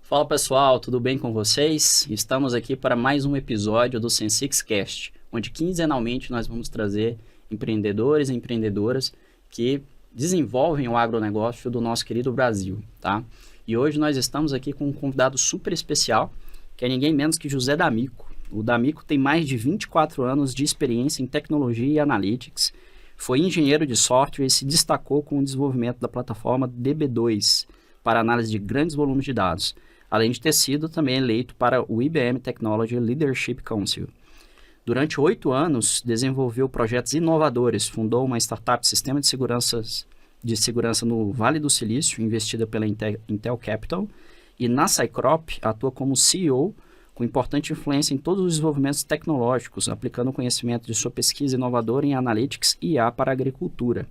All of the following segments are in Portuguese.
Fala pessoal, tudo bem com vocês? Estamos aqui para mais um episódio do Sensixcast, onde quinzenalmente nós vamos trazer empreendedores e empreendedoras que desenvolvem o agronegócio do nosso querido Brasil, tá? E hoje nós estamos aqui com um convidado super especial, que é ninguém menos que José D'Amico. O D'Amico tem mais de 24 anos de experiência em tecnologia e analytics, foi engenheiro de software e se destacou com o desenvolvimento da plataforma DB2 para análise de grandes volumes de dados, além de ter sido também eleito para o IBM Technology Leadership Council. Durante 8 anos, desenvolveu projetos inovadores, fundou uma startup sistema de segurança no Vale do Silício, investida pela Intel Capital, e na Cycrop atua como CEO, com importante influência em todos os desenvolvimentos tecnológicos, aplicando o conhecimento de sua pesquisa inovadora em Analytics e IA para a agricultura.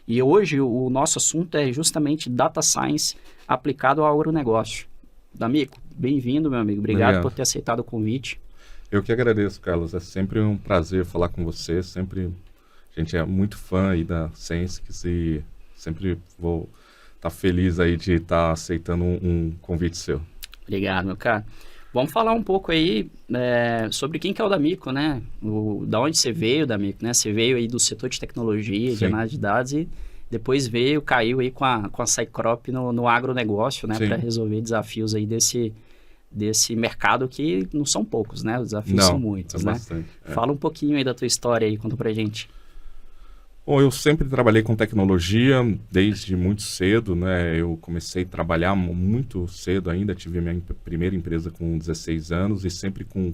E hoje o nosso assunto é justamente Data Science aplicado ao agronegócio. D'Amico, bem-vindo, meu amigo. Obrigado por ter aceitado o convite. Eu que agradeço, Carlos. É sempre um prazer falar com você. Sempre a gente é muito fã aí da Sensix e sempre vou estar feliz aí de estar aceitando um convite seu. Obrigado, meu cara. Vamos falar um pouco aí sobre quem que é o D'Amico, né? Da onde você veio, D'Amico, né? Você veio aí do setor de tecnologia, Sim. de análise de dados e depois caiu aí com a Cycrop no agronegócio, né? Para resolver desafios aí desse mercado que não são poucos, né? Os desafios são muitos, né? Bastante, Fala um pouquinho aí da tua história aí, conta pra gente. Bom, eu sempre trabalhei com tecnologia desde muito cedo, né? Eu comecei a trabalhar muito cedo ainda, tive a minha primeira empresa com 16 anos e sempre com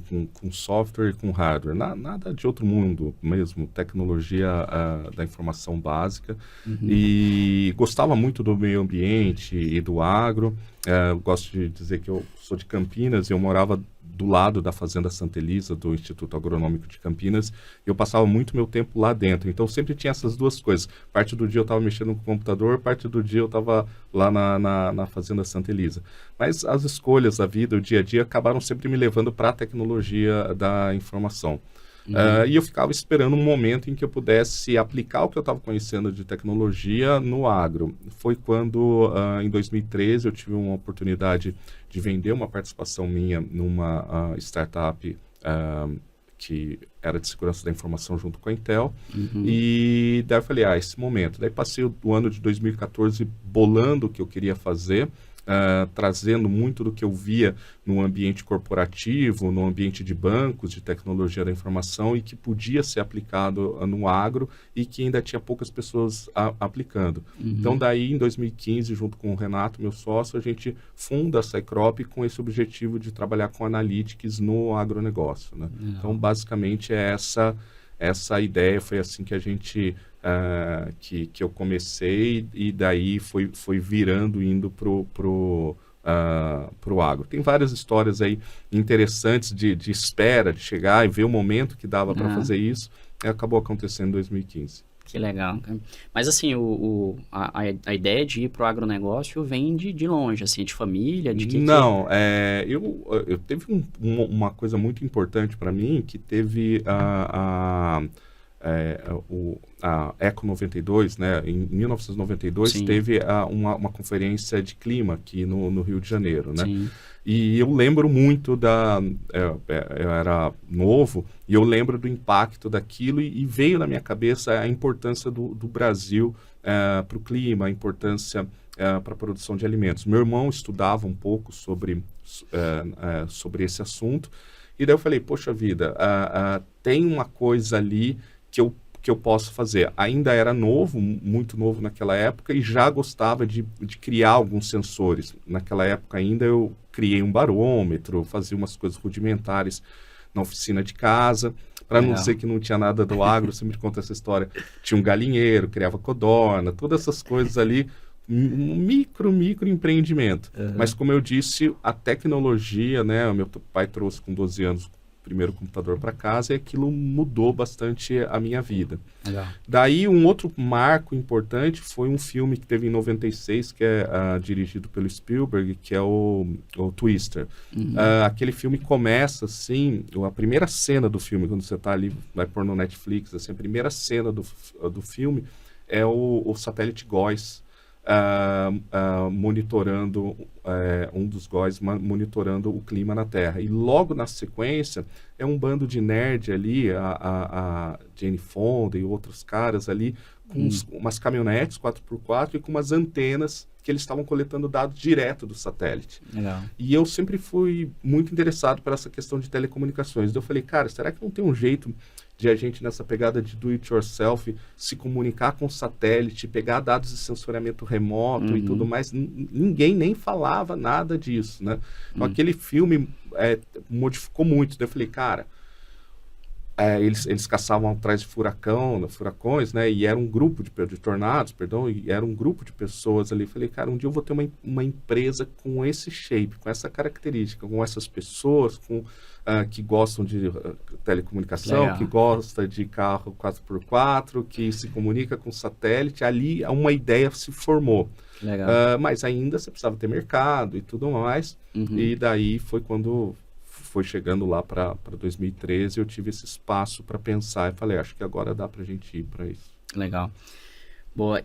software e com hardware. Nada de outro mundo mesmo, tecnologia da informação básica. Uhum. E gostava muito do meio ambiente e do agro. Eu gosto de dizer que eu sou de Campinas e eu morava do lado da Fazenda Santa Elisa, do Instituto Agronômico de Campinas, e eu passava muito meu tempo lá dentro. Então, sempre tinha essas duas coisas. Parte do dia eu estava mexendo com o computador, parte do dia eu estava lá na Fazenda Santa Elisa. Mas as escolhas da vida, o dia a dia, acabaram sempre me levando para a tecnologia da informação. E eu ficava esperando um momento em que eu pudesse aplicar o que eu estava conhecendo de tecnologia no agro. Foi quando, em 2013, eu tive uma oportunidade de vender uma participação minha numa startup que era de segurança da informação junto com a Intel. Uhum. E daí eu falei, esse momento. Daí passei o ano de 2014 bolando o que eu queria fazer, trazendo muito do que eu via no ambiente corporativo, no ambiente de bancos, de tecnologia da informação e que podia ser aplicado no agro e que ainda tinha poucas pessoas aplicando. Uhum. Então, daí, em 2015, junto com o Renato, meu sócio, a gente funda a Cycrop com esse objetivo de trabalhar com analytics no agronegócio, né? Uhum. Então, basicamente, é essa ideia, foi assim que a gente... que eu comecei e daí foi virando, indo pro agro. Tem várias histórias aí interessantes de espera, de chegar e ver o momento que dava para fazer isso, e acabou acontecendo em 2015. Que legal. Mas assim, a ideia de ir para o agronegócio vem de longe, assim, de família, de que... Não, eu teve uma coisa muito importante para mim, que teve a Eco 92, né? Em 1992, sim, teve uma conferência de clima aqui no Rio de Janeiro, né? Sim. E eu lembro muito eu era novo, e eu lembro do impacto daquilo, e veio na minha cabeça a importância do Brasil para o clima, a importância para a produção de alimentos. Meu irmão estudava um pouco sobre esse assunto, e daí eu falei, poxa vida, tem uma coisa ali que eu posso fazer. Ainda era novo, muito novo naquela época, e já gostava de criar alguns sensores. Naquela época ainda eu criei um barômetro, fazia umas coisas rudimentares na oficina de casa, para não dizer que não tinha nada do agro, eu sempre conto essa história. Tinha um galinheiro, criava codorna, todas essas coisas ali, um micro empreendimento. Uhum. Mas como eu disse, a tecnologia, né, o meu pai trouxe com 12 anos primeiro computador para casa, e aquilo mudou bastante a minha vida. Legal. Daí, um outro marco importante foi um filme que teve em 96, que é dirigido pelo Spielberg, que é o Twister. Aquele filme começa, assim, a primeira cena do filme, quando você está ali, vai pôr no Netflix, assim, a primeira cena do filme é o satélite GOES, monitorando, um dos GOES monitorando o clima na Terra. E logo na sequência, é um bando de nerd ali, a Jane Fonda e outros caras ali, com umas caminhonetes 4x4 e com umas antenas que eles estavam coletando dados direto do satélite. Legal. E eu sempre fui muito interessado por essa questão de telecomunicações. Então eu falei, cara, será que não tem um jeito de a gente, nessa pegada de do it yourself, se comunicar com o satélite, pegar dados de sensoriamento remoto e tudo mais? Ninguém nem falava nada disso, né? Então aquele filme modificou muito. Daí eu falei, cara, eles caçavam atrás de furacões, né? E era um grupo de tornados, perdão, e era um grupo de pessoas ali. Eu falei, cara, um dia eu vou ter uma empresa com esse shape, com essa característica, com essas pessoas, que gostam de telecomunicação, Legal. que gosta de carro 4x4, que se comunica com satélite. Ali uma ideia se formou. Legal. Mas ainda você precisava ter mercado e tudo mais. E daí foi quando foi chegando lá para 2013, eu tive esse espaço para pensar e falei, acho que agora dá para a gente ir para isso. Legal. Boa,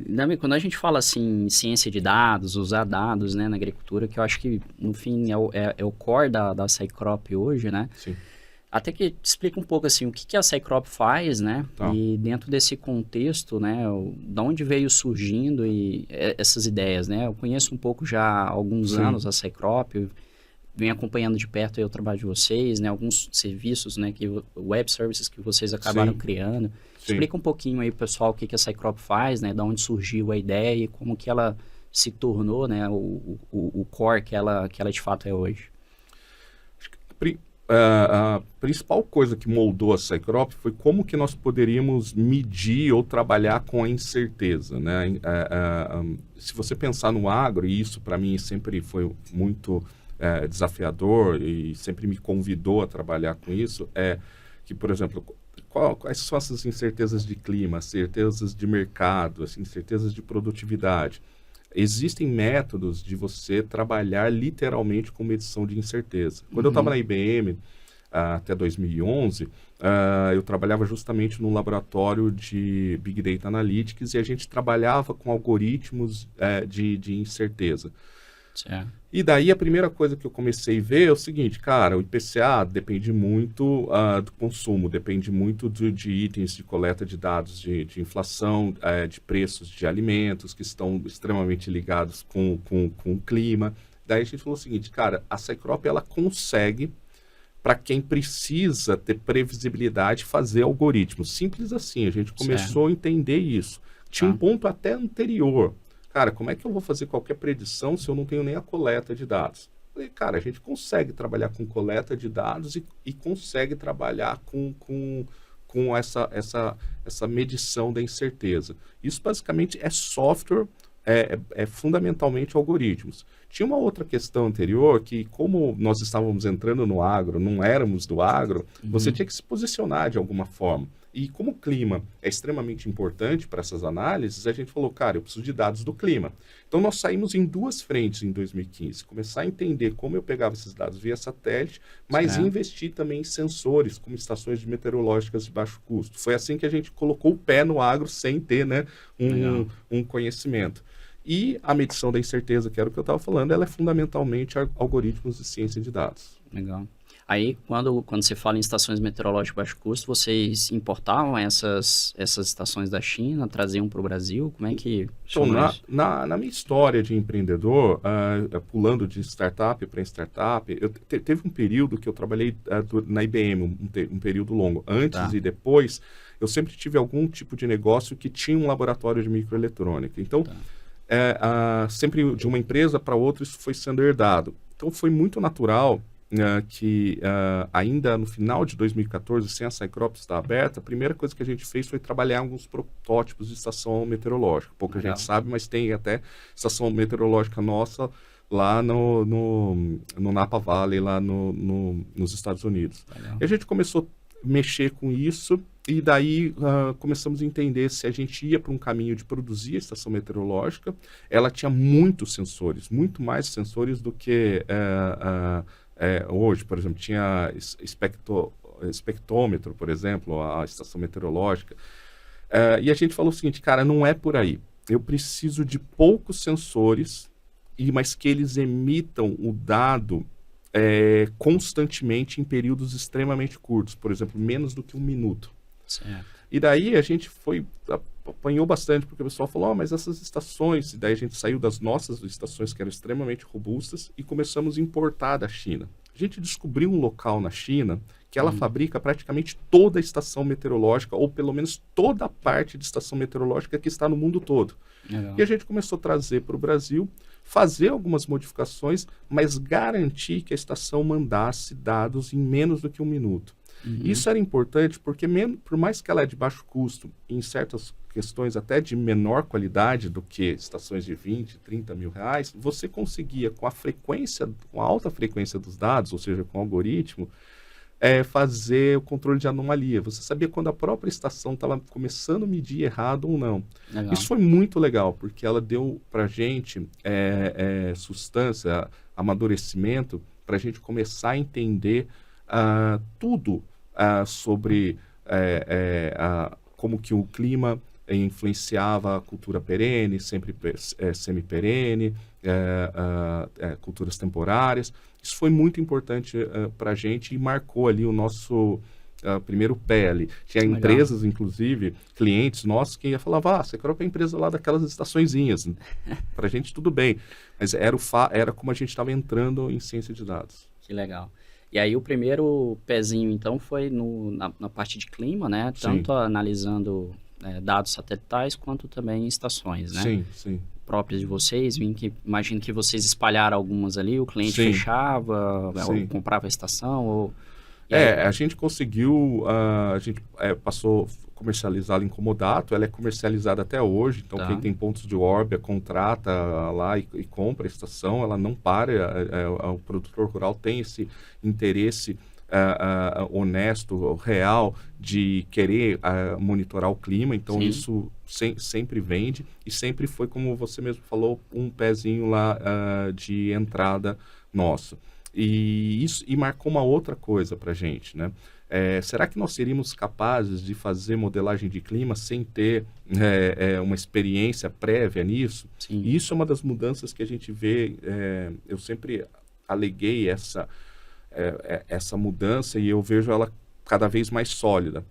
Dami, quando a gente fala assim, ciência de dados, usar dados, né, na agricultura, que eu acho que, no fim, é o core da Cycrop hoje, né? Sim. Até que explica um pouco, assim, o que a Cycrop faz, né? Tá. E dentro desse contexto, né, da onde veio surgindo essas ideias, né? Eu conheço um pouco já há alguns anos a Cycrop, eu venho acompanhando de perto aí o trabalho de vocês, né? Alguns serviços, né? Web services que vocês acabaram criando. Sim. Explica um pouquinho aí, pessoal, o que a Cycrop faz, né? Da onde surgiu a ideia e como que ela se tornou, né? O core que ela de fato é hoje. A principal coisa que moldou a Cycrop foi como que nós poderíamos medir ou trabalhar com a incerteza, né? Se você pensar no agro, e isso para mim sempre foi muito desafiador e sempre me convidou a trabalhar com isso, que, por exemplo, quais são essas incertezas de clima, certezas de mercado, assim, incertezas de produtividade? Existem métodos de você trabalhar literalmente com medição de incerteza. Quando eu estava na IBM, até 2011, eu trabalhava justamente num laboratório de Big Data Analytics e a gente trabalhava com algoritmos de incerteza. Certo. E daí a primeira coisa que eu comecei a ver é o seguinte, cara, o IPCA depende muito do consumo, depende muito de itens de coleta de dados de inflação, de preços de alimentos que estão extremamente ligados com o clima. Daí a gente falou o seguinte, cara, a Cycrop ela consegue, para quem precisa ter previsibilidade, fazer algoritmos. Simples assim, a gente começou a entender isso. Tinha um ponto até anterior. Cara, como é que eu vou fazer qualquer predição se eu não tenho nem a coleta de dados? Falei, cara, a gente consegue trabalhar com coleta de dados e consegue trabalhar com essa medição da incerteza. Isso basicamente é software, é fundamentalmente algoritmos. Tinha uma outra questão anterior que, como nós estávamos entrando no agro, não éramos do agro, você tinha que se posicionar de alguma forma. E como o clima é extremamente importante para essas análises, a gente falou, cara, eu preciso de dados do clima. Então, nós saímos em duas frentes em 2015. Começar a entender como eu pegava esses dados via satélite, mas investir também em sensores, como estações de meteorológicas de baixo custo. Foi assim que a gente colocou o pé no agro sem ter, né, um conhecimento. E a medição da incerteza, que era o que eu estava falando, ela é fundamentalmente algoritmos de ciência de dados. Legal. Aí, quando você fala em estações meteorológicas de baixo custo, vocês importavam essas estações da China, traziam para o Brasil? Como é que... Então, na minha história de empreendedor, pulando de startup para startup, teve um período que eu trabalhei na IBM, um período longo. Antes e depois, eu sempre tive algum tipo de negócio que tinha um laboratório de microeletrônica. Então, sempre de uma empresa para outra, isso foi sendo herdado. Então, foi muito natural que ainda no final de 2014, sem a Cycrop estar aberta, a primeira coisa que a gente fez foi trabalhar alguns protótipos de estação meteorológica. Pouca gente sabe, mas tem até estação meteorológica nossa lá no Napa Valley, lá nos Estados Unidos. Legal. E a gente começou a mexer com isso, e daí começamos a entender se a gente ia para um caminho de produzir a estação meteorológica. Ela tinha muitos sensores, muito mais sensores do que hoje. Por exemplo, tinha espectrômetro, por exemplo, a estação meteorológica. E a gente falou o seguinte, cara, não é por aí. Eu preciso de poucos sensores, mas que eles emitam o dado constantemente em períodos extremamente curtos, por exemplo, menos do que 1 minuto. Certo. E daí a gente apanhou bastante, porque o pessoal falou, mas essas estações, e daí a gente saiu das nossas estações que eram extremamente robustas e começamos a importar da China. A gente descobriu um local na China que ela fabrica praticamente toda a estação meteorológica, ou pelo menos toda a parte de estação meteorológica que está no mundo todo. Legal. E a gente começou a trazer para o Brasil, fazer algumas modificações, mas garantir que a estação mandasse dados em menos do que 1 minuto. Isso era importante porque, por mais que ela é de baixo custo, em certas questões até de menor qualidade do que estações de 20, 30 mil reais, você conseguia, com a alta frequência dos dados, ou seja, com o algoritmo, fazer o controle de anomalia. Você sabia quando a própria estação estava começando a medir errado ou não. Legal. Isso foi muito legal, porque ela deu para a gente substância, amadurecimento, para a gente começar a entender tudo sobre como que o clima influenciava a cultura perene, semi-perene, culturas temporárias. Isso foi muito importante para a gente e marcou ali o nosso primeiro pé ali. Tinha Legal. empresas, inclusive, clientes nossos que falavam, você quer para a empresa lá daquelas estaçõezinhas. Para a gente tudo bem, mas era como a gente estava entrando em ciência de dados. Que legal. E aí o primeiro pezinho, então, foi na parte de clima, né? Tanto analisando dados satelitais, quanto também estações, né? Sim, sim. Próprias de vocês, imagino que vocês espalharam algumas ali, o cliente Sim. fechava, Sim. ou comprava a estação, ou... E aí, A gente conseguiu, a gente passou a comercializá-la em comodato, ela é comercializada até hoje, então quem tem pontos de órbita contrata lá e compra a estação, ela não para, o produtor rural tem esse interesse honesto, real, de querer monitorar o clima, então Sim. isso sempre vende, e sempre foi, como você mesmo falou, um pezinho lá de entrada nosso. E isso marcou uma outra coisa para a gente, né? Será que nós seríamos capazes de fazer modelagem de clima sem ter uma experiência prévia nisso? Sim. E isso é uma das mudanças que a gente vê. Eu sempre aleguei essa mudança e eu vejo ela cada vez mais sólida.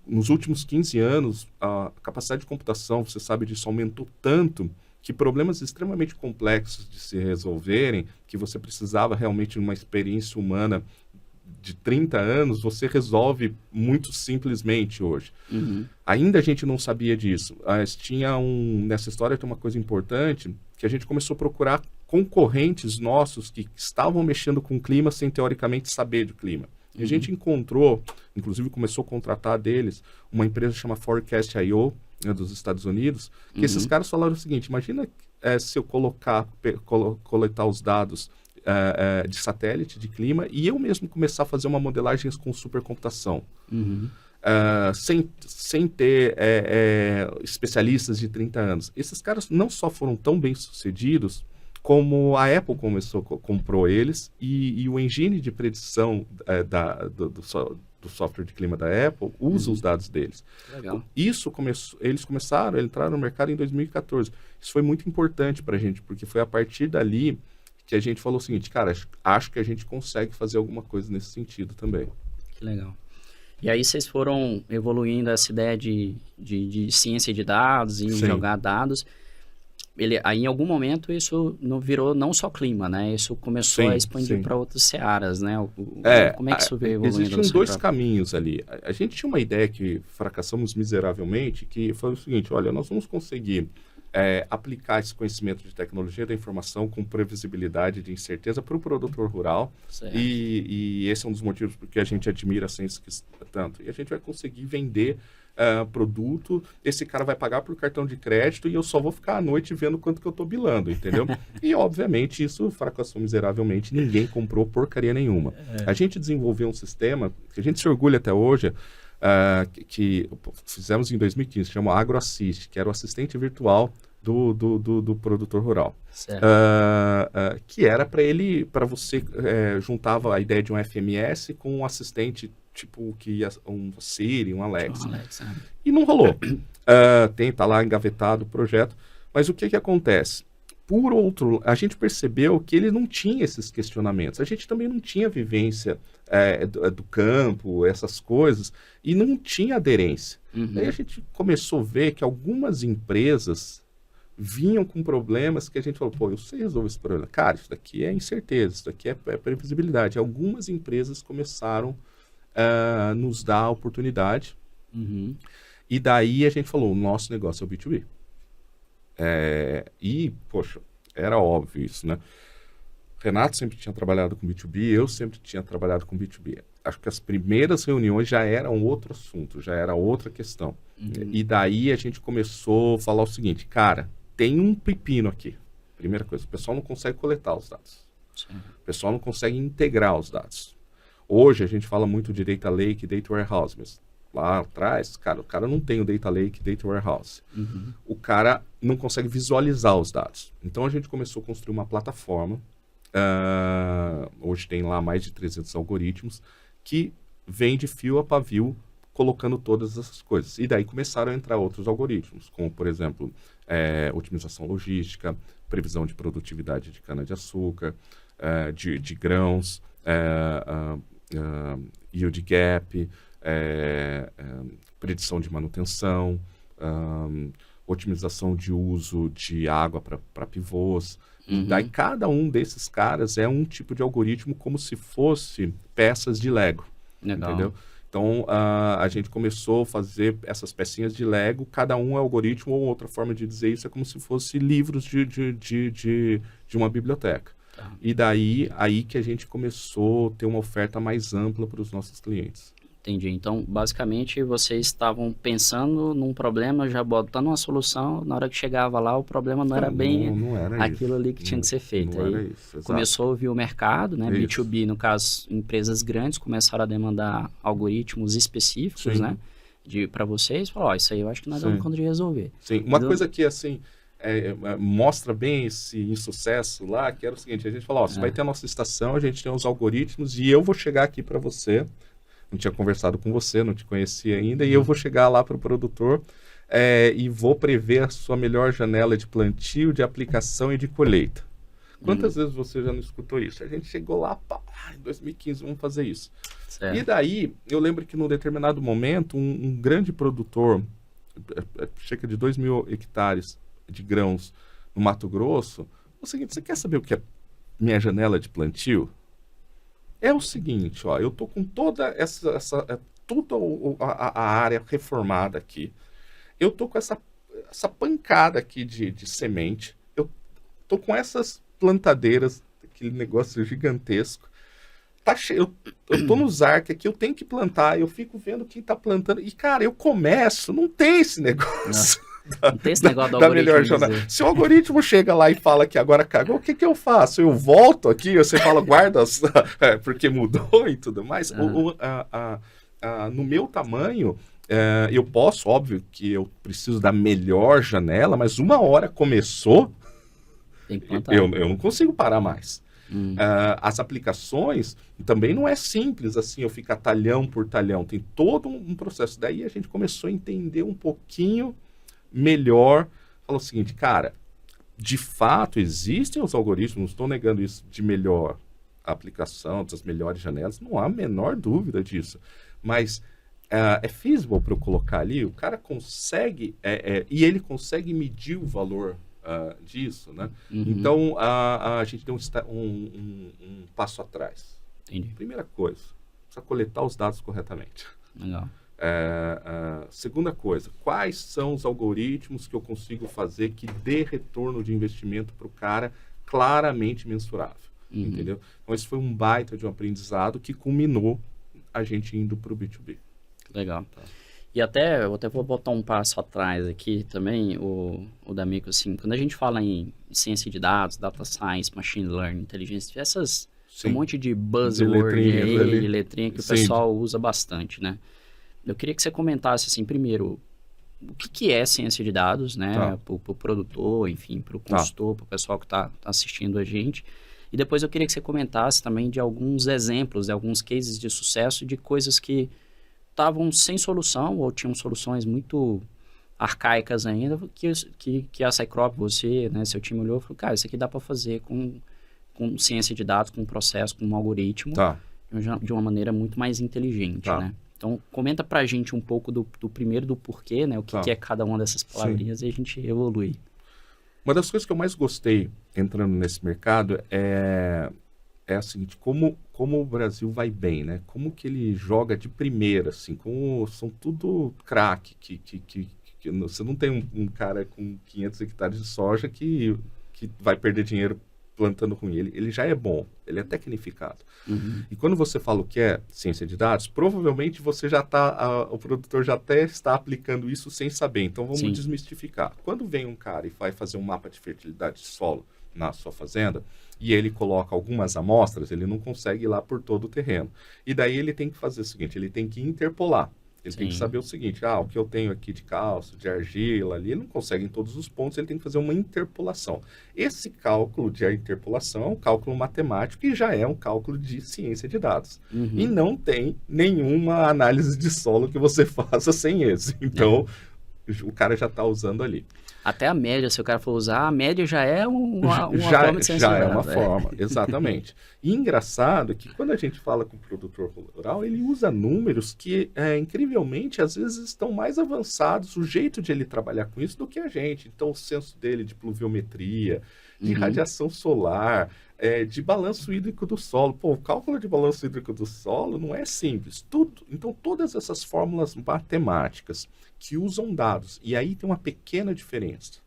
Nos últimos 15 anos, a capacidade de computação, você sabe disso, aumentou tanto que problemas extremamente complexos de se resolverem, que você precisava realmente de uma experiência humana de 30 anos, você resolve muito simplesmente hoje. Ainda a gente não sabia disso, mas nessa história tem uma coisa importante, que a gente começou a procurar concorrentes nossos que estavam mexendo com o clima sem teoricamente saber do clima. E a gente encontrou, inclusive começou a contratar deles, uma empresa chamada Forecast.io, dos Estados Unidos, que esses caras falaram o seguinte, imagina se eu coletar os dados de satélite, de clima, e eu mesmo começar a fazer uma modelagem com supercomputação. Sem ter especialistas de 30 anos. Esses caras não só foram tão bem sucedidos, como a Apple comprou eles, e o engine de predição do software de clima da Apple usa os dados deles. Legal. Eles começaram a entrar no mercado em 2014. Isso foi muito importante para a gente, porque foi a partir dali que a gente falou o seguinte, cara, acho que a gente consegue fazer alguma coisa nesse sentido também. Que legal. E aí vocês foram evoluindo essa ideia de ciência de dados e Sim. jogar dados. Aí em algum momento isso não virou não só clima, né? Isso começou a expandir para outras searas, né? Como é que isso veio evoluindo? Existiam dois caminhos ali. A gente tinha uma ideia que fracassamos miseravelmente, que foi o seguinte, olha, nós vamos conseguir aplicar esse conhecimento de tecnologia da informação com previsibilidade de incerteza para o produtor rural. E esse é um dos motivos porque a gente admira a Sensic tanto. E a gente vai conseguir vender produto, esse cara vai pagar por cartão de crédito e eu só vou ficar à noite vendo quanto que eu estou bilando, entendeu? E, obviamente, isso fracassou miseravelmente. Ninguém comprou porcaria nenhuma. A gente desenvolveu um sistema que a gente se orgulha até hoje, que fizemos em 2015, chama AgroAssist, que era o assistente virtual do produtor rural. Que era para você, juntava a ideia de um FMS com um assistente tipo um Siri, um Alexa. E não rolou. Tá lá engavetado o projeto. Mas o que acontece? Por outro, a gente percebeu que ele não tinha esses questionamentos. A gente também não tinha vivência do campo, essas coisas, e não tinha aderência. Aí a gente começou a ver que algumas empresas vinham com problemas que a gente falou, pô, eu sei resolver esse problema. Cara, isso daqui é incerteza, isso daqui é previsibilidade. Algumas empresas começaram nos dar a oportunidade. E daí a gente falou, o nosso negócio é o B2B. E, poxa, era óbvio isso, né? Renato sempre tinha trabalhado com B2B, eu sempre tinha trabalhado com B2B. Acho que as primeiras reuniões já eram outro assunto, já era outra questão. E daí a gente começou a falar o seguinte, cara, tem um pepino aqui. Primeira coisa, o pessoal não consegue coletar os dados. O pessoal não consegue integrar os dados. Hoje a gente fala muito de Data Lake e Data Warehouse, mas lá atrás, cara, o cara não tem o Data Lake e Data Warehouse. O cara não consegue visualizar os dados. Então a gente começou a construir uma plataforma, hoje tem lá mais de 300 algoritmos, que vem de fio a pavio, colocando todas essas coisas. E daí começaram a entrar outros algoritmos, como, por exemplo, otimização logística, previsão de produtividade de cana-de-açúcar, de grãos, yield gap, predição de manutenção, otimização de uso de água para pivôs. Daí cada um desses caras é um tipo de algoritmo como se fosse peças de Lego. Legal. Entendeu? Então, a gente começou a fazer essas pecinhas de Lego, cada um é algoritmo, ou outra forma de dizer isso é como se fosse livros de uma biblioteca. E daí, aí que a gente começou a ter uma oferta mais ampla para os nossos clientes. Entendi. Então, basicamente, vocês estavam pensando num problema, já botando uma solução, na hora que chegava lá, o problema não era bem aquilo ali que tinha que ser feito. Não aí era isso, começou a ouvir o mercado, né? Isso. B2B, no caso, empresas grandes começaram a demandar algoritmos específicos, né? Para vocês, falou, isso aí eu acho que nós damos conta de resolver. Sim, uma coisa que, assim, mostra bem esse insucesso lá, que era o seguinte, a gente falou, você vai ter a nossa estação, a gente tem os algoritmos e eu vou chegar aqui para você, não tinha conversado com você, não te conhecia ainda, e eu vou chegar lá para o produtor e vou prever a sua melhor janela de plantio, de aplicação e de colheita. Quantas vezes você já não escutou isso? A gente chegou lá, em 2015, vamos fazer isso. Certo. E daí, eu lembro que num determinado momento, um grande produtor, cerca de 2.000 hectares de grãos no Mato Grosso, o seguinte, você quer saber o que é minha janela de plantio? É o seguinte, ó, eu tô com toda toda a área reformada aqui. Eu tô com essa pancada aqui de semente. Eu tô com essas plantadeiras, aquele negócio gigantesco. Tá cheio, eu tô nos arcos aqui, eu tenho que plantar, eu fico vendo quem tá plantando. E, cara, eu começo, não tem esse negócio. Não tem esse negócio do algoritmo. Melhor jornada. Se o algoritmo chega lá e fala que agora cagou, o que eu faço? Eu volto aqui, você fala, guarda, porque mudou e tudo mais. No meu tamanho, eu posso, óbvio que eu preciso da melhor janela, mas uma hora começou, tem que plantar. Eu não consigo parar mais. As aplicações também não é simples assim, eu ficar talhão por talhão, tem todo um processo. Daí a gente começou a entender um pouquinho melhor, falou o seguinte, cara, de fato existem os algoritmos, não estou negando isso, de melhor aplicação, das melhores janelas, não há a menor dúvida disso, mas é feasible para eu colocar ali, o cara consegue, e ele consegue medir o valor disso, né? Então, a gente deu um passo atrás. Entendi. Primeira coisa, precisa coletar os dados corretamente. Legal. Segunda coisa, quais são os algoritmos que eu consigo fazer que dê retorno de investimento para o cara claramente mensurável, entendeu? Então, esse foi um baita de um aprendizado que culminou a gente indo para o B2B. Legal. E eu até vou botar um passo atrás aqui também, o D'Amico, assim, quando a gente fala em ciência de dados, data science, machine learning, inteligência, um monte de buzzword de letrinha que o pessoal usa bastante, né? Eu queria que você comentasse, assim, primeiro, o que é ciência de dados, né? Para o produtor, enfim, para o consultor, para o pessoal que está assistindo a gente. E depois eu queria que você comentasse também de alguns exemplos, de alguns cases de sucesso de coisas que estavam sem solução ou tinham soluções muito arcaicas ainda, que a Cycrop, você, né, seu time olhou e falou, cara, isso aqui dá para fazer com ciência de dados, com um processo, com um algoritmo, de uma maneira muito mais inteligente, né? Então, comenta pra gente um pouco do primeiro, do porquê, né? O que é cada uma dessas palavrinhas e a gente evolui. Uma das coisas que eu mais gostei entrando nesse mercado é a seguinte, como o Brasil vai bem, né? Como que ele joga de primeira, assim, como são tudo craque, que você não tem um cara com 500 hectares de soja que vai perder dinheiro plantando ruim. Ele já é bom, ele é tecnificado. E quando você fala o que é ciência de dados, provavelmente você já o produtor já até está aplicando isso sem saber. Então vamos desmistificar. Quando vem um cara e vai fazer um mapa de fertilidade de solo na sua fazenda, e ele coloca algumas amostras, ele não consegue ir lá por todo o terreno. E daí ele tem que fazer o seguinte, ele tem que interpolar. Ele tem que saber o seguinte, o que eu tenho aqui de cálcio, de argila ali, ele não consegue em todos os pontos, ele tem que fazer uma interpolação. Esse cálculo de interpolação é um cálculo matemático e já é um cálculo de ciência de dados. E não tem nenhuma análise de solo que você faça sem esse. Então, o cara já está usando ali. Até a média, se o cara for usar, a média já é uma forma de ciência já de dados. É uma forma, exatamente. E engraçado que quando a gente fala com o produtor rural, ele usa números que, incrivelmente, às vezes estão mais avançados, o jeito de ele trabalhar com isso do que a gente. Então, o senso dele de pluviometria, de radiação solar, de balanço hídrico do solo. Pô, o cálculo de balanço hídrico do solo não é simples. Então, todas essas fórmulas matemáticas que usam dados, e aí tem uma pequena diferença.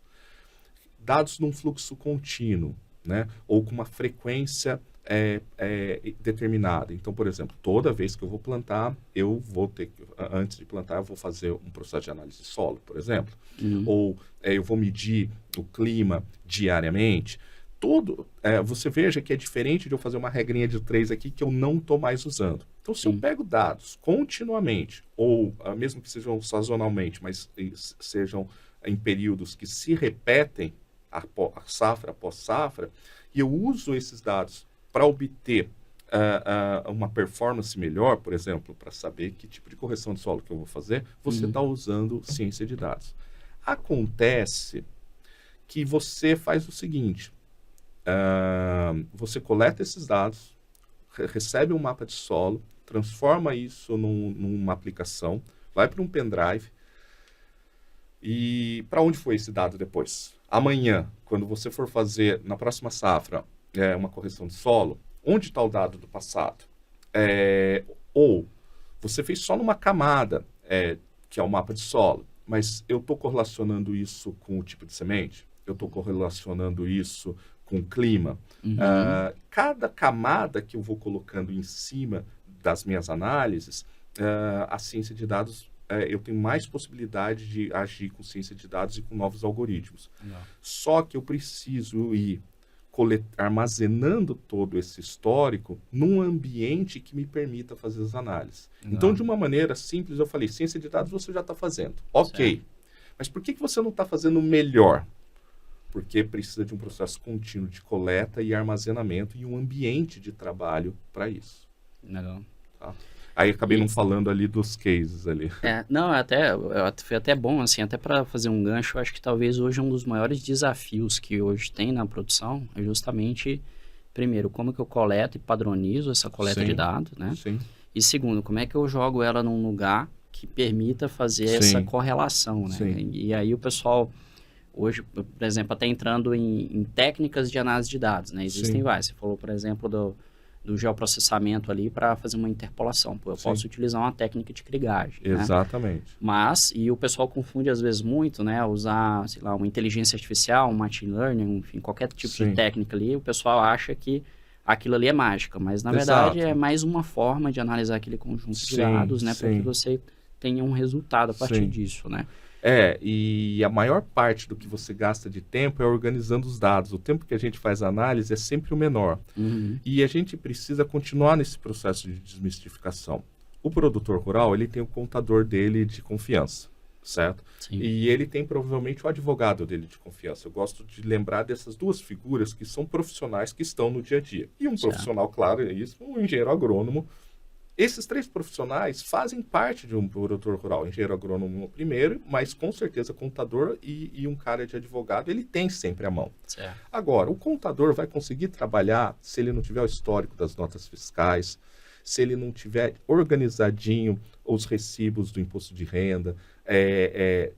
Dados num fluxo contínuo, né? Ou com uma frequência determinada. Então, por exemplo, toda vez que eu vou plantar, antes de plantar, eu vou fazer um processo de análise de solo, por exemplo. Ou eu vou medir o clima diariamente. Você veja que é diferente de eu fazer uma regrinha de 3 aqui que eu não estou mais usando. Então, se eu pego dados continuamente, ou mesmo que sejam sazonalmente, mas sejam em períodos que se repetem, a safra após safra, e eu uso esses dados para obter uma performance melhor, por exemplo, para saber que tipo de correção de solo que eu vou fazer, você está usando ciência de dados. Acontece que você faz o seguinte, você coleta esses dados, recebe um mapa de solo, transforma isso numa aplicação, vai para um pendrive e para onde foi esse dado depois? Amanhã, quando você for fazer na próxima safra uma correção de solo, onde está o dado do passado? Ou você fez só numa camada, que é o mapa de solo, mas eu estou correlacionando isso com o tipo de semente? Eu estou correlacionando isso com o clima? Cada camada que eu vou colocando em cima das minhas análises, a ciência de dados, eu tenho mais possibilidade de agir com ciência de dados e com novos algoritmos. Só que eu preciso ir armazenando todo esse histórico num ambiente que me permita fazer as análises. Então, de uma maneira simples, eu falei, ciência de dados você já está fazendo. Ok. Certo. Mas por que você não está fazendo melhor? Porque precisa de um processo contínuo de coleta e armazenamento e um ambiente de trabalho para isso. Legal. Tá? Aí acabei não falando ali dos cases ali. Foi até bom, assim, até para fazer um gancho, eu acho que talvez hoje um dos maiores desafios que hoje tem na produção é justamente, primeiro, como que eu coleto e padronizo essa coleta de dados, né? Sim. E segundo, como é que eu jogo ela num lugar que permita fazer essa correlação, né? Sim. E aí o pessoal... Hoje, por exemplo, até entrando em técnicas de análise de dados, né? Existem várias. Você falou, por exemplo, do geoprocessamento ali para fazer uma interpolação. Pô, eu posso utilizar uma técnica de krigagem. Exatamente. Né? Mas, e o pessoal confunde às vezes muito, né? Usar, sei lá, uma inteligência artificial, um machine learning, enfim, qualquer tipo de técnica ali, o pessoal acha que aquilo ali é mágica, mas na verdade é mais uma forma de analisar aquele conjunto de dados, né? Para que você tenha um resultado a partir disso, né? E a maior parte do que você gasta de tempo é organizando os dados. O tempo que a gente faz a análise é sempre o menor. E a gente precisa continuar nesse processo de desmistificação. O produtor rural, ele tem o contador dele de confiança, certo? E ele tem provavelmente o advogado dele de confiança. Eu gosto de lembrar dessas duas figuras que são profissionais que estão no dia a dia. E um profissional, claro, é isso, um engenheiro agrônomo. Esses três profissionais fazem parte de um produtor rural. Engenheiro agrônomo primeiro, mas com certeza contador e um cara de advogado, ele tem sempre a mão. Agora, o contador vai conseguir trabalhar se ele não tiver o histórico das notas fiscais, se ele não tiver organizadinho os recibos do imposto de renda,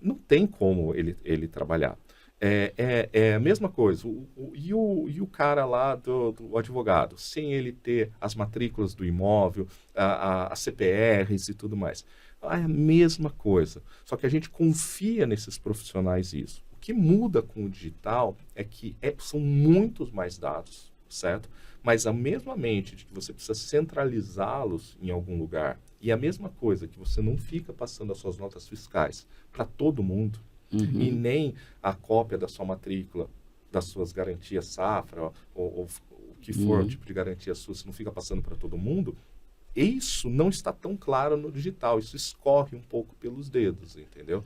não tem como ele trabalhar. É a mesma coisa. E o cara lá do advogado, sem ele ter as matrículas do imóvel, as CPRs e tudo mais. É a mesma coisa. Só que a gente confia nesses profissionais isso. O que muda com o digital é que são muitos mais dados, certo? Mas a mesma mente de que você precisa centralizá-los em algum lugar, e a mesma coisa que você não fica passando as suas notas fiscais para todo mundo, e nem a cópia da sua matrícula, das suas garantias safra, ou o que for o tipo de garantia sua, você não fica passando para todo mundo, isso não está tão claro no digital, isso escorre um pouco pelos dedos, entendeu?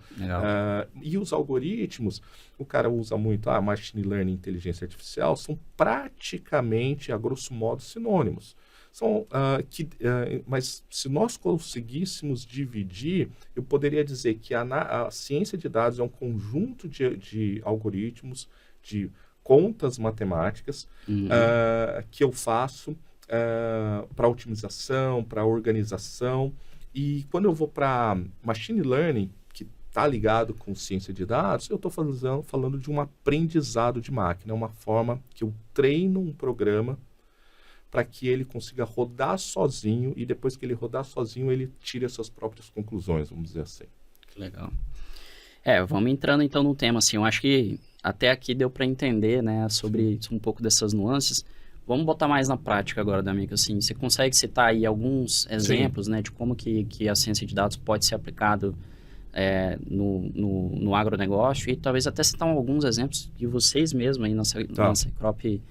E os algoritmos, o cara usa muito, machine learning e inteligência artificial, são praticamente, a grosso modo, sinônimos. Mas se nós conseguíssemos dividir, eu poderia dizer que a ciência de dados é um conjunto de algoritmos, de contas matemáticas que eu faço para otimização, para organização. E quando eu vou para machine learning, que está ligado com ciência de dados, eu estou falando de um aprendizado de máquina, é uma forma que eu treino um programa para que ele consiga rodar sozinho e depois que ele rodar sozinho, ele tire as suas próprias conclusões, vamos dizer assim. Que legal. Vamos entrando então no tema, assim, eu acho que até aqui deu para entender, né, sobre um pouco dessas nuances. Vamos botar mais na prática agora, D'Amico, assim, você consegue citar aí alguns exemplos, né, de como que a ciência de dados pode ser aplicado no agronegócio e talvez até citar alguns exemplos que vocês mesmos aí na Cycrop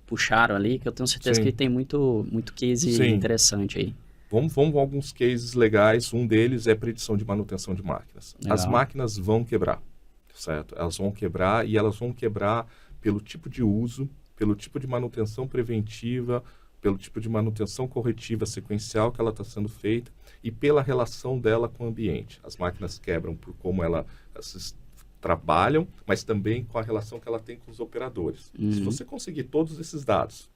puxaram ali, que eu tenho certeza que tem muito case interessante aí. Vamos a alguns cases legais. Um deles é predição de manutenção de máquinas. Legal. As máquinas vão quebrar, certo? Elas vão quebrar e elas vão quebrar pelo tipo de uso, pelo tipo de manutenção preventiva, pelo tipo de manutenção corretiva sequencial que ela está sendo feita e pela relação dela com o ambiente. As máquinas quebram por como elas trabalham, mas também com a relação que ela tem com os operadores. Se você conseguir todos esses dados,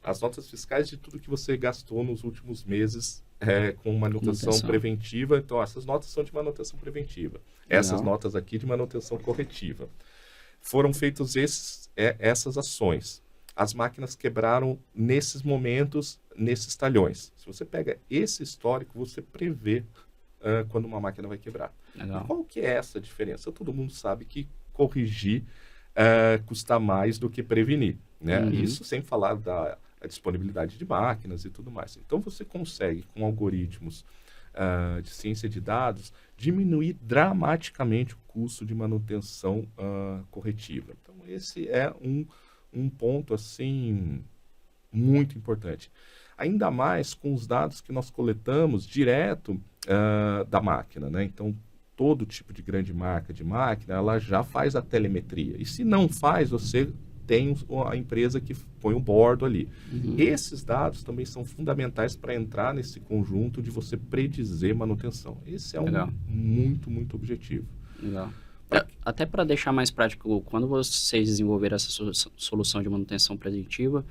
as notas fiscais de tudo que você gastou nos últimos meses com manutenção preventiva, então essas notas são de manutenção preventiva. Essas notas aqui de manutenção corretiva. Foram feitos essas ações. As máquinas quebraram nesses momentos, nesses talhões. Se você pega esse histórico, você prevê quando uma máquina vai quebrar. E qual que é essa diferença? Todo mundo sabe que corrigir custa mais do que prevenir, né? Isso sem falar da disponibilidade de máquinas e tudo mais. Então, você consegue, com algoritmos de ciência de dados, diminuir dramaticamente o custo de manutenção corretiva. Então, esse é um ponto, assim, muito importante. Ainda mais com os dados que nós coletamos direto da máquina, né? Então, todo tipo de grande marca de máquina, ela já faz a telemetria. E se não faz, você tem a empresa que põe o bordo ali. Esses dados também são fundamentais para entrar nesse conjunto de você predizer manutenção. Esse é muito, muito objetivo. Legal. Até para deixar mais prático, quando vocês desenvolveram essa solução de manutenção preditiva,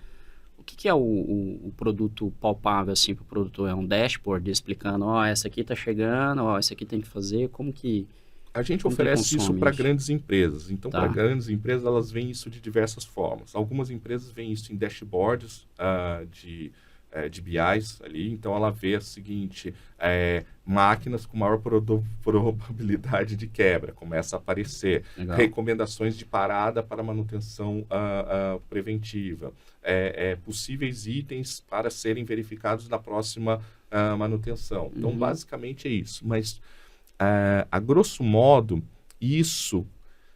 o que é o produto palpável assim para o produtor? É um dashboard explicando, essa aqui está chegando, essa aqui tem que fazer, como que... A gente oferece isso para grandes empresas. Então, para grandes empresas, elas veem isso de diversas formas. Algumas empresas veem isso em dashboards de de BIs ali, então ela vê o seguinte, máquinas com maior probabilidade de quebra, começa a aparecer, Legal. recomendações de parada para manutenção preventiva, possíveis itens para serem verificados na próxima manutenção. Então, basicamente é isso, mas a grosso modo, isso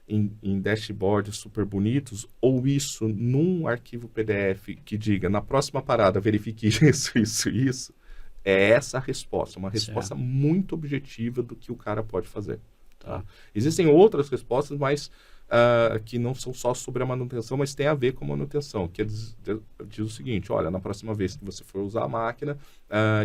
em dashboards super bonitos, ou isso num arquivo PDF que diga, na próxima parada, verifique isso, é essa a resposta. Uma resposta muito objetiva do que o cara pode fazer. Tá? Existem outras respostas, mas que não são só sobre a manutenção, mas tem a ver com a manutenção, que diz o seguinte, olha, na próxima vez que você for usar a máquina,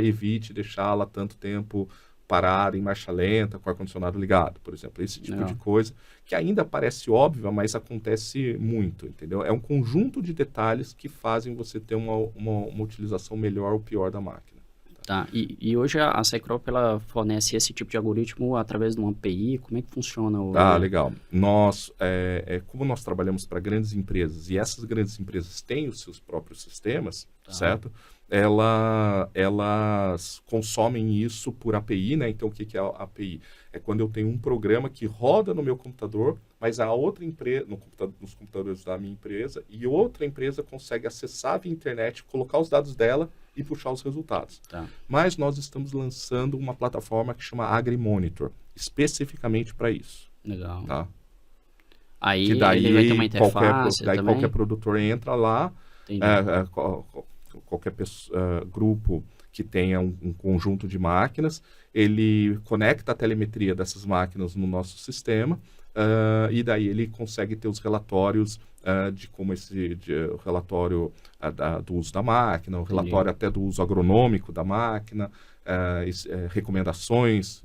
evite deixá-la tanto tempo parada em marcha lenta, com o ar-condicionado ligado, por exemplo. Esse tipo de coisa que ainda parece óbvia, mas acontece muito, entendeu? É um conjunto de detalhes que fazem você ter uma utilização melhor ou pior da máquina. Tá, e hoje a Cycrop, ela fornece esse tipo de algoritmo através de uma API? Como é que funciona? Legal. Como nós trabalhamos para grandes empresas, e essas grandes empresas têm os seus próprios sistemas, certo? Elas consomem isso por API, né? Então, o que é a API? É quando eu tenho um programa que roda no meu computador, mas a outra empresa, nos computadores da minha empresa, e outra empresa consegue acessar via internet, colocar os dados dela e puxar os resultados. Mas nós estamos lançando uma plataforma que chama AgriMonitor, especificamente para isso. Legal. Tá? Aí ele vai ter uma interface também? Qualquer produtor entra lá, qualquer grupo que tenha um conjunto de máquinas, ele conecta a telemetria dessas máquinas no nosso sistema, e daí ele consegue ter os relatórios de como o relatório do uso da máquina, o relatório até do uso agronômico da máquina, recomendações,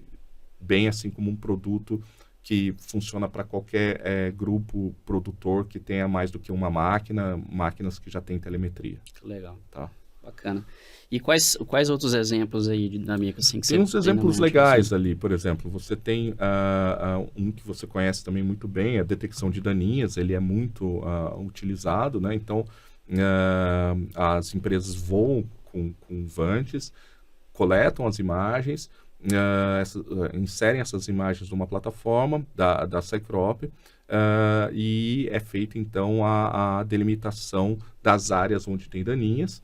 bem assim como um produto que funciona para qualquer grupo produtor que tenha mais do que uma máquina, máquinas que já têm telemetria. Legal. Tá? Bacana. E quais outros exemplos aí de dinâmica? Assim, que tem uns exemplos legais ali, por exemplo, você tem um que você conhece também muito bem, a detecção de daninhas, ele é muito utilizado, né? Então, as empresas voam com vantes, coletam as imagens, inserem essas imagens numa plataforma da Cycrop, e é feita então a delimitação das áreas onde tem daninhas,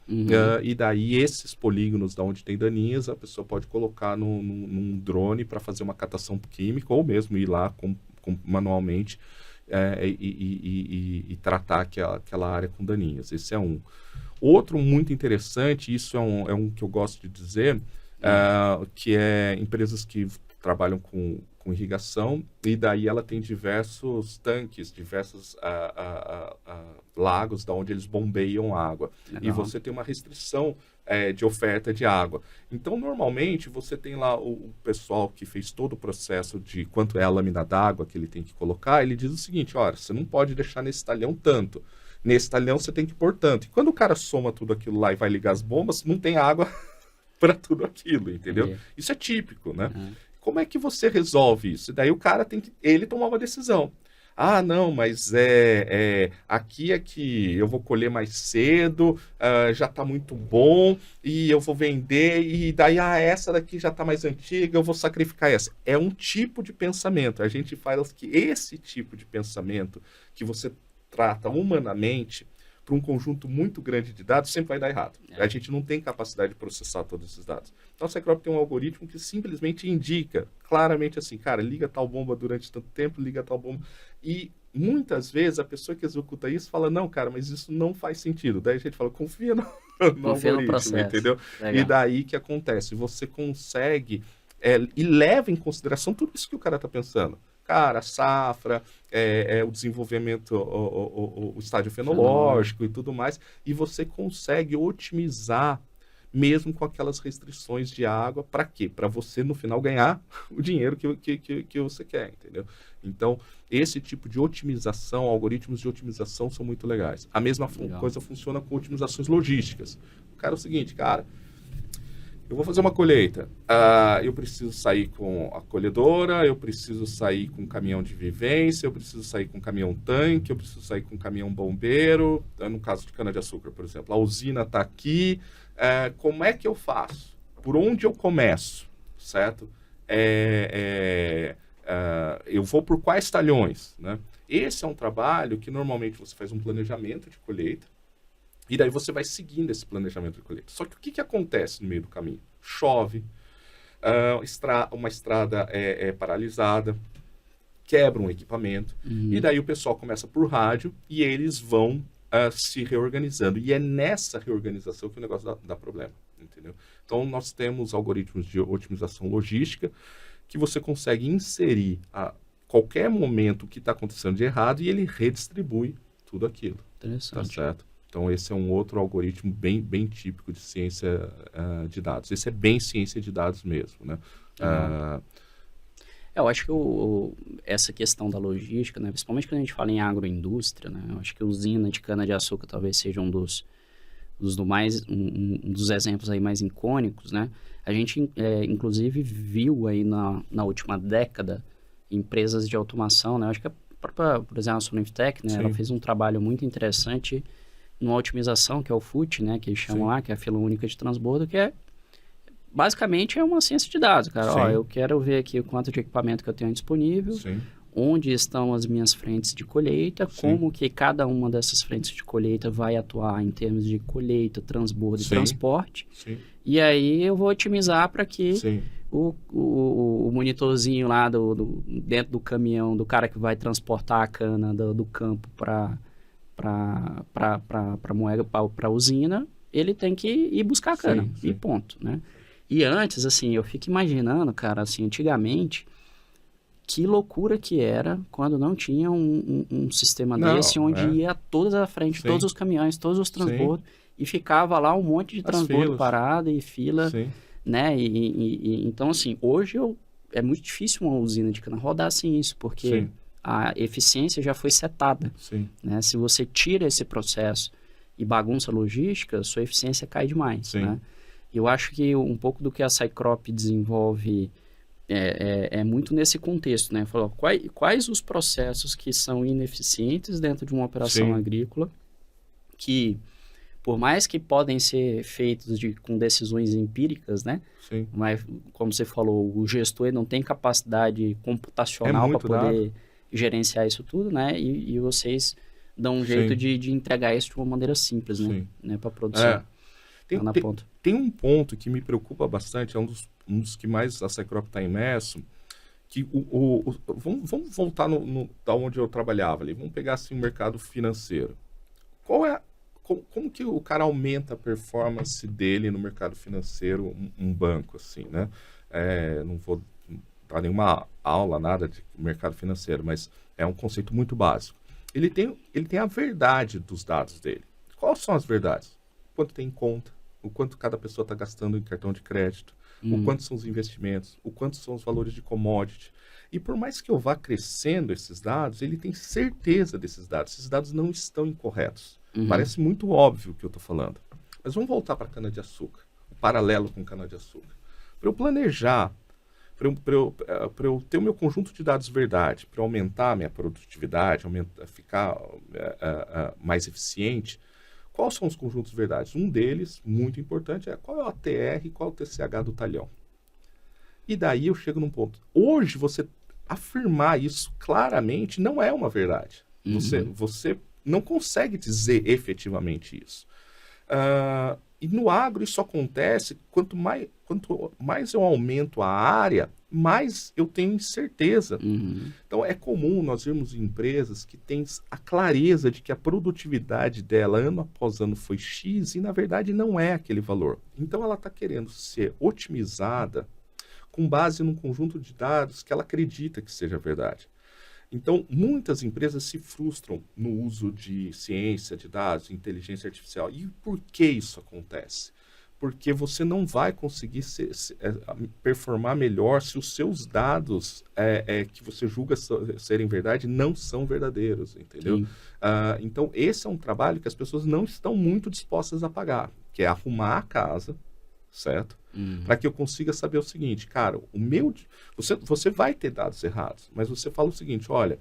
e daí esses polígonos da onde tem daninhas a pessoa pode colocar num drone para fazer uma catação química ou mesmo ir lá manualmente e tratar aquela área com daninhas. Esse é um. Outro muito interessante, isso é um que eu gosto de dizer, que é empresas que trabalham com irrigação, e daí ela tem diversos tanques, diversos lagos da onde eles bombeiam água. Legal. E você tem uma restrição de oferta de água. Então, normalmente, você tem lá o pessoal que fez todo o processo de quanto é a lâmina d'água que ele tem que colocar, ele diz o seguinte, olha, você não pode deixar nesse talhão tanto. Nesse talhão você tem que pôr tanto. E quando o cara soma tudo aquilo lá e vai ligar as bombas, não tem água para tudo aquilo, entendeu? Isso é típico, né? Como é que você resolve isso? E daí o cara ele tomar uma decisão. Ah, não, mas aqui é que eu vou colher mais cedo, já está muito bom, e eu vou vender, e daí, essa daqui já está mais antiga, eu vou sacrificar essa. É um tipo de pensamento. A gente faz que esse tipo de pensamento que você trata humanamente para um conjunto muito grande de dados, sempre vai dar errado. A gente não tem capacidade de processar todos esses dados. Então, a Cycrop tem um algoritmo que simplesmente indica claramente assim, cara, liga tal bomba durante tanto tempo, liga tal bomba. E muitas vezes a pessoa que executa isso fala, não, cara, mas isso não faz sentido. Daí a gente fala, confia no algoritmo, entendeu? Legal. E daí que acontece? Você consegue e leva em consideração tudo isso que o cara está pensando. Cara, a safra, o desenvolvimento, o estágio fenológico e tudo mais, e você consegue otimizar mesmo com aquelas restrições de água. Para quê? Para você, no final, ganhar o dinheiro que você quer, entendeu? Então, esse tipo de otimização, algoritmos de otimização são muito legais. A mesma coisa funciona com otimizações logísticas. O cara é o seguinte, cara, eu vou fazer uma colheita, eu preciso sair com a colhedora, eu preciso sair com um caminhão de vivência, eu preciso sair com um caminhão tanque, eu preciso sair com um caminhão bombeiro, no caso de cana-de-açúcar, por exemplo. A usina está aqui, Como é que eu faço? Por onde eu começo, certo? Eu vou por quais talhões, né? Esse é um trabalho que normalmente você faz um planejamento de colheita e daí você vai seguindo esse planejamento de colheita. Só que o que acontece no meio do caminho? Chove, uma estrada é paralisada, quebra um equipamento, e daí o pessoal começa por rádio e eles vão se reorganizando. E é nessa reorganização que o negócio dá problema, entendeu? Então, nós temos algoritmos de otimização logística que você consegue inserir a qualquer momento o que está acontecendo de errado e ele redistribui tudo aquilo. Interessante. Tá certo? Então, esse é um outro algoritmo bem típico de ciência de dados. Esse é bem ciência de dados mesmo, né? Eu acho que essa questão da logística, né, principalmente quando a gente fala em agroindústria, né, eu acho que a usina de cana-de-açúcar talvez seja um dos exemplos aí mais icônicos, né? A gente, inclusive, viu aí na última década empresas de automação, né? Eu acho que a própria, por exemplo, a Solinftec, né, ela fez um trabalho muito interessante numa otimização, que é o FUT, né, que eles chamam lá, que é a fila única de transbordo, que basicamente é uma ciência de dados, cara. Ó, eu quero ver aqui o quanto de equipamento que eu tenho disponível, onde estão as minhas frentes de colheita, como que cada uma dessas frentes de colheita vai atuar em termos de colheita, transbordo e transporte. E aí eu vou otimizar para que o monitorzinho lá dentro do caminhão, do cara que vai transportar a cana do campo para moeda, para a usina, ele tem que ir buscar a cana, e ponto, né? E antes, assim, eu fico imaginando, cara, assim, antigamente, que loucura que era quando não tinha um sistema desse, onde ia todas à frente, todos os caminhões, todos os transbordos, e ficava lá um monte de transbordo parado e fila, né? Então, assim, hoje é muito difícil uma usina de cana rodar sem isso, porque a eficiência já foi setada, né? Se você tira esse processo e bagunça a logística, sua eficiência cai demais, né? Eu acho que um pouco do que a Cycrop desenvolve é muito nesse contexto, né? Falou, quais os processos que são ineficientes dentro de uma operação agrícola, que por mais que podem ser feitos com decisões empíricas, né? Mas, como você falou, o gestor não tem capacidade computacional para poder gerenciar isso tudo, né? E vocês dão um jeito de entregar isso de uma maneira simples, né? Para a produção. Tem um ponto que me preocupa bastante, é um dos que mais a Cycrop está imerso, que vamos voltar da onde eu trabalhava ali, vamos pegar assim o mercado financeiro. Como que o cara aumenta a performance dele no mercado financeiro, um banco assim, né? Não vou dar nenhuma aula, nada de mercado financeiro, mas é um conceito muito básico. Ele tem a verdade dos dados dele. Quais são as verdades? Quanto tem em conta, o quanto cada pessoa está gastando em cartão de crédito, o quanto são os investimentos, o quanto são os valores de commodity. E por mais que eu vá crescendo esses dados, ele tem certeza desses dados. Esses dados não estão incorretos. Parece muito óbvio o que eu estou falando. Mas vamos voltar para a cana-de-açúcar, o paralelo com cana-de-açúcar. Para eu planejar, para eu ter o meu conjunto de dados verdade, para aumentar a minha produtividade, ficar mais eficiente, quais são os conjuntos verdades? Um deles, muito importante, qual é o ATR e qual é o TCH do talhão. E daí eu chego num ponto. Hoje, você afirmar isso claramente não é uma verdade. Você não consegue dizer efetivamente isso. E no agro isso acontece, quanto mais eu aumento a área, mais eu tenho incerteza. Então é comum nós vermos empresas que têm a clareza de que a produtividade dela ano após ano foi X e na verdade não é aquele valor. Então ela está querendo ser otimizada com base num conjunto de dados que ela acredita que seja verdade. Então, muitas empresas se frustram no uso de ciência, de dados, de inteligência artificial. E por que isso acontece? Porque você não vai conseguir performar melhor se os seus dados que você julga serem verdade não são verdadeiros, entendeu? Então, esse é um trabalho que as pessoas não estão muito dispostas a pagar, que é arrumar a casa, certo? Para que eu consiga saber o seguinte, cara, você vai ter dados errados, mas você fala o seguinte, olha,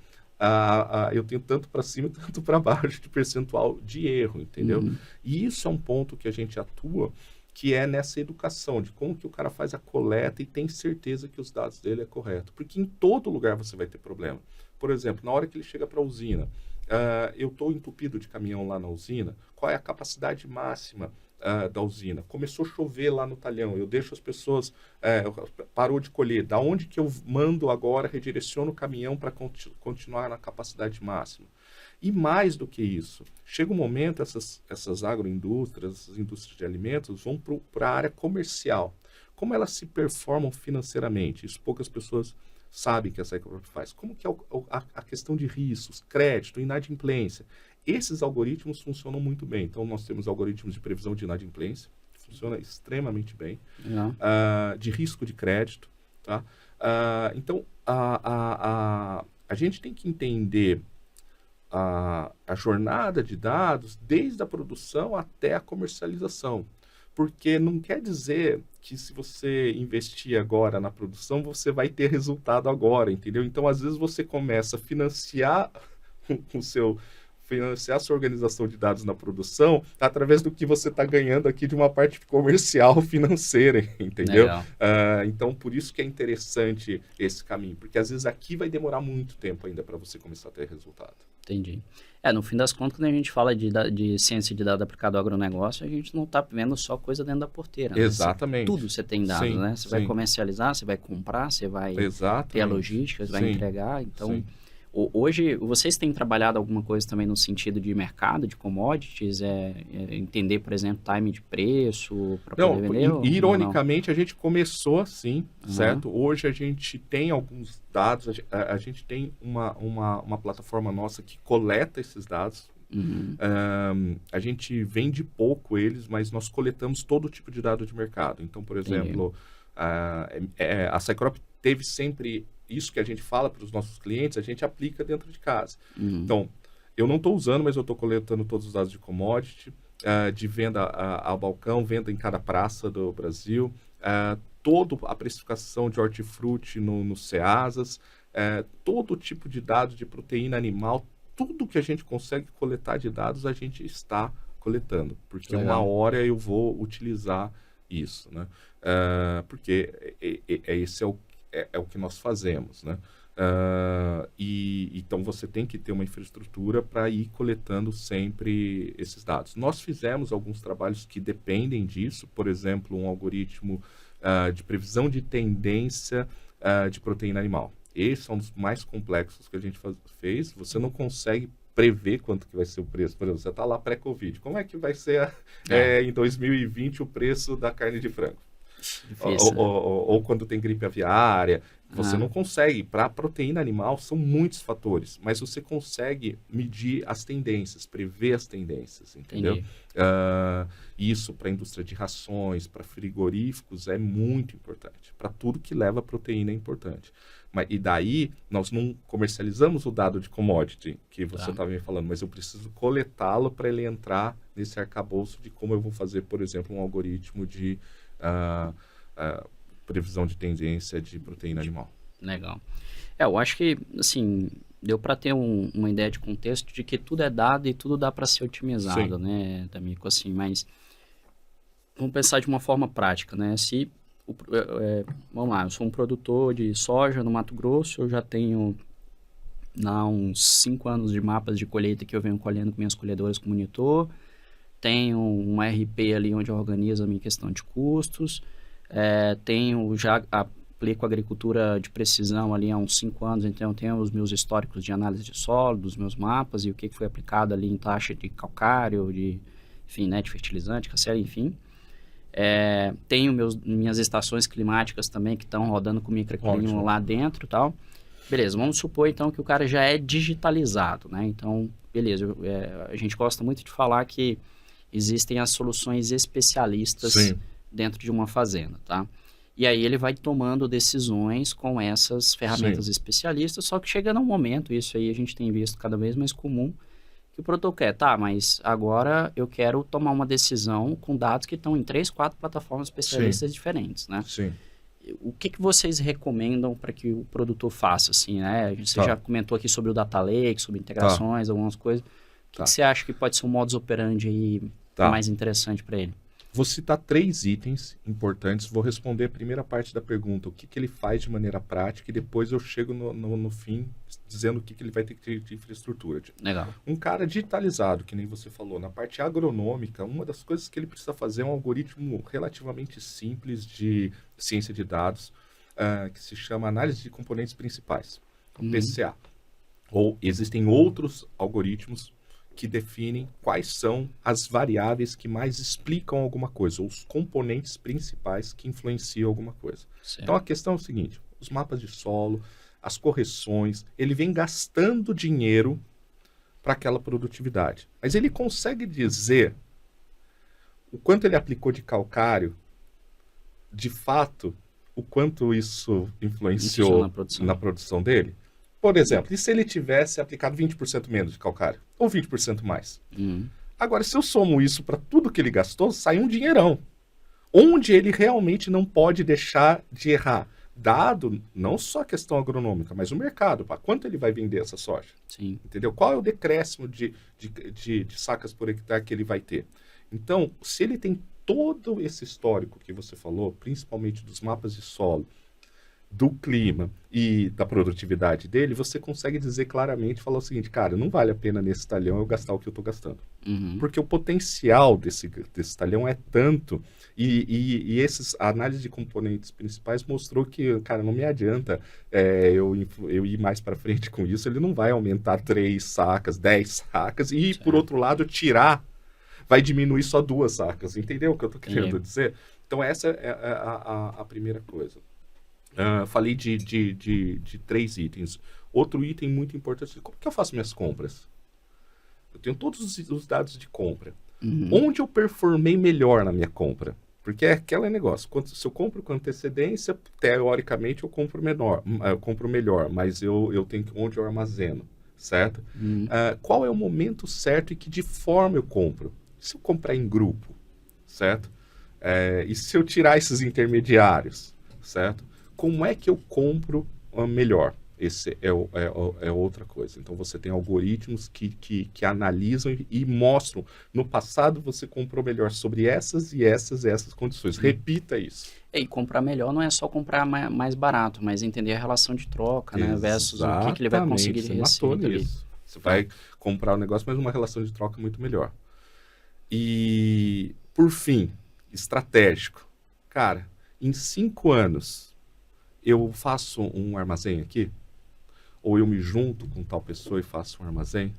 eu tenho tanto para cima e tanto para baixo de percentual de erro, entendeu? E isso é um ponto que a gente atua que é nessa educação de como que o cara faz a coleta e tem certeza que os dados dele é correto. Porque em todo lugar você vai ter problema. Por exemplo, na hora que ele chega para a usina, eu estou entupido de caminhão lá na usina, qual é a capacidade máxima da usina? Começou a chover lá no talhão, eu deixo as pessoas, parou de colher, da onde que eu mando agora, redireciono o caminhão para continuar na capacidade máxima? E mais do que isso, chega um momento, essas agroindústrias, essas indústrias de alimentos vão para a área comercial. Como elas se performam financeiramente? Isso poucas pessoas sabem que a Cycrop faz. Como que é a questão de riscos, crédito, inadimplência? Esses algoritmos funcionam muito bem. Então, nós temos algoritmos de previsão de inadimplência, que funciona extremamente bem, de risco de crédito. Tá? Então, a gente tem que entender a jornada de dados desde a produção até a comercialização. Porque não quer dizer que se você investir agora na produção, você vai ter resultado agora, entendeu? Então, às vezes, você começa a financiar financiar a sua organização de dados na produção através do que você está ganhando aqui de uma parte comercial financeira, entendeu? Então, por isso que é interessante esse caminho, porque às vezes aqui vai demorar muito tempo ainda para você começar a ter resultado. Entendi. No fim das contas, quando a gente fala de ciência de dados aplicado ao agronegócio, a gente não está vendo só coisa dentro da porteira. Né? Exatamente. Tudo você tem dados, né? Você vai comercializar, você vai comprar, você vai ter a logística, você vai entregar. Então, hoje, vocês têm trabalhado alguma coisa também no sentido de mercado, de commodities? Entender, por exemplo, time de preço para poder vender? Ironicamente, a gente começou assim, certo? Hoje a gente tem alguns dados, a gente tem uma plataforma nossa que coleta esses dados. A gente vende pouco eles, mas nós coletamos todo tipo de dado de mercado. Então, por exemplo, a Cycrop teve sempre... Isso que a gente fala para os nossos clientes, a gente aplica dentro de casa. Então, eu não estou usando, mas eu estou coletando todos os dados de commodity, de venda ao balcão, venda em cada praça do Brasil, toda a precificação de hortifruti no Ceasas, todo tipo de dados de proteína animal, tudo que a gente consegue coletar de dados, a gente está coletando. Porque uma hora eu vou utilizar isso, né? Porque esse é o que nós fazemos, né? Então, você tem que ter uma infraestrutura para ir coletando sempre esses dados. Nós fizemos alguns trabalhos que dependem disso, por exemplo, um algoritmo de previsão de tendência de proteína animal. Esse é um dos mais complexos que a gente fez. Você não consegue prever quanto que vai ser o preço. Por exemplo, você está lá pré-Covid. Como é que vai ser em 2020 o preço da carne de frango? Ou quando tem gripe aviária, você não consegue. Para a proteína animal, são muitos fatores, mas você consegue medir as tendências, prever as tendências, entendeu? Isso para a indústria de rações, para frigoríficos, é muito importante. Para tudo que leva proteína é importante. E daí, nós não comercializamos o dado de commodity, que você estava me falando, mas eu preciso coletá-lo para ele entrar nesse arcabouço de como eu vou fazer, por exemplo, um algoritmo de previsão de tendência de proteína animal. Legal. Eu acho que, assim, deu para ter uma ideia de contexto de que tudo é dado e tudo dá para ser otimizado, né, D'Amico, assim, mas vamos pensar de uma forma prática, né, vamos lá, eu sou um produtor de soja no Mato Grosso, eu já tenho uns 5 anos de mapas de colheita que eu venho colhendo com minhas colhedoras com monitor, tenho um RP ali onde eu organizo a minha questão de custos, já aplico agricultura de precisão ali há uns 5 anos, então eu tenho os meus históricos de análise de solo, dos meus mapas e o que foi aplicado ali em taxa de calcário, de fertilizante, cancela, enfim. Tenho minhas estações climáticas também que estão rodando com o microclima lá dentro e tal. Beleza, vamos supor então que o cara já é digitalizado, né? Então, beleza, a gente gosta muito de falar que existem as soluções especialistas dentro de uma fazenda, tá? E aí ele vai tomando decisões com essas ferramentas especialistas, só que chega num momento, isso aí a gente tem visto cada vez mais comum, que o produtor quer, mas agora eu quero tomar uma decisão com dados que estão em 3, 4 plataformas especialistas diferentes, né? O que vocês recomendam para que o produtor faça, assim, né? Você já comentou aqui sobre o Data Lake, sobre integrações, algumas coisas. O que você acha que pode ser um modus operandi aí mais interessante para ele? Vou citar 3 itens importantes, vou responder a primeira parte da pergunta, o que ele faz de maneira prática, e depois eu chego no fim dizendo o que ele vai ter que ter de infraestrutura. Legal. Um cara digitalizado, que nem você falou, na parte agronômica, uma das coisas que ele precisa fazer é um algoritmo relativamente simples de ciência de dados, que se chama análise de componentes principais, PCA. Ou existem outros algoritmos que definem quais são as variáveis que mais explicam alguma coisa, ou os componentes principais que influenciam alguma coisa. Certo. Então a questão é o seguinte, os mapas de solo, as correções, ele vem gastando dinheiro para aquela produtividade. Mas ele consegue dizer o quanto ele aplicou de calcário, de fato, o quanto isso influenciou na produção dele? Por exemplo, e se ele tivesse aplicado 20% menos de calcário? Ou 20% mais? Agora, se eu somo isso para tudo que ele gastou, sai um dinheirão. Onde ele realmente não pode deixar de errar. Dado não só a questão agronômica, mas o mercado. Para quanto ele vai vender essa soja? Sim. Entendeu? Qual é o decréscimo de sacas por hectare que ele vai ter? Então, se ele tem todo esse histórico que você falou, principalmente dos mapas de solo, do clima e da produtividade dele, você consegue dizer claramente, falar o seguinte, cara, não vale a pena nesse talhão eu gastar o que eu estou gastando. Porque o potencial desse talhão é tanto, e a análise de componentes principais mostrou que, cara, não me adianta eu ir mais para frente com isso, ele não vai aumentar 3 sacas, 10 sacas, e por outro lado, vai diminuir só 2 sacas, entendeu o que eu estou querendo dizer? Então essa é a primeira coisa. Falei de 3 itens. Outro item muito importante, como que eu faço minhas compras? Eu tenho todos os dados de compra. Onde eu performei melhor na minha compra? Porque é aquele negócio, se eu compro com antecedência, teoricamente eu compro melhor, mas eu tenho que onde eu armazeno, certo? Qual é o momento certo e que de forma eu compro? Se eu comprar em grupo, certo? E se eu tirar esses intermediários, certo? Como é que eu compro melhor? Esse é outra coisa. Então, você tem algoritmos que analisam e mostram. No passado, você comprou melhor sobre essas e essas condições. Repita isso. E comprar melhor não é só comprar mais barato, mas entender a relação de troca, né? Versus o que ele vai conseguir de receita ali. Você vai comprar o negócio, mas uma relação de troca muito melhor. E, por fim, estratégico. Cara, em 5 anos... eu faço um armazém aqui, ou eu me junto com tal pessoa e faço um armazém,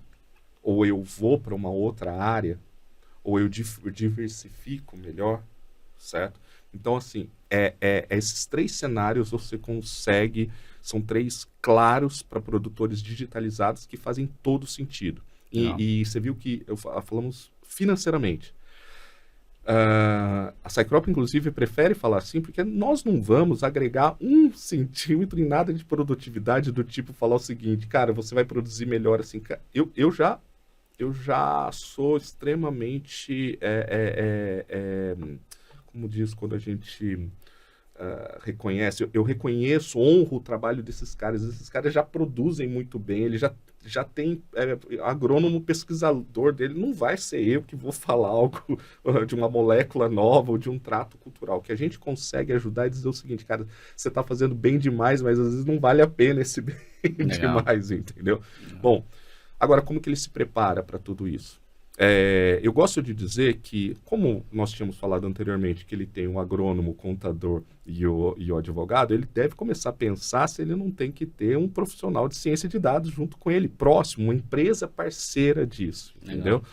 ou eu vou para uma outra área, ou eu diversifico melhor, certo? Então, assim, esses 3 cenários você consegue, são 3 claros para produtores digitalizados que fazem todo sentido. E você viu que falamos financeiramente. A Cycrop, inclusive, prefere falar assim, porque nós não vamos agregar 1 centímetro em nada de produtividade do tipo falar o seguinte, cara, você vai produzir melhor assim. Eu já sou extremamente, como diz quando a gente reconhece, eu reconheço, honro o trabalho desses caras. Esses caras já produzem muito bem, eles já tem agrônomo pesquisador dele, não vai ser eu que vou falar algo de uma molécula nova ou de um trato cultural. O que a gente consegue ajudar é dizer o seguinte, cara, você está fazendo bem demais, mas às vezes não vale a pena esse bem demais, entendeu? Bom, agora como que ele se prepara para tudo isso? Eu gosto de dizer que, como nós tínhamos falado anteriormente, que ele tem um agrônomo, o contador e o advogado, ele deve começar a pensar se ele não tem que ter um profissional de ciência de dados junto com ele, próximo, uma empresa parceira disso, entendeu?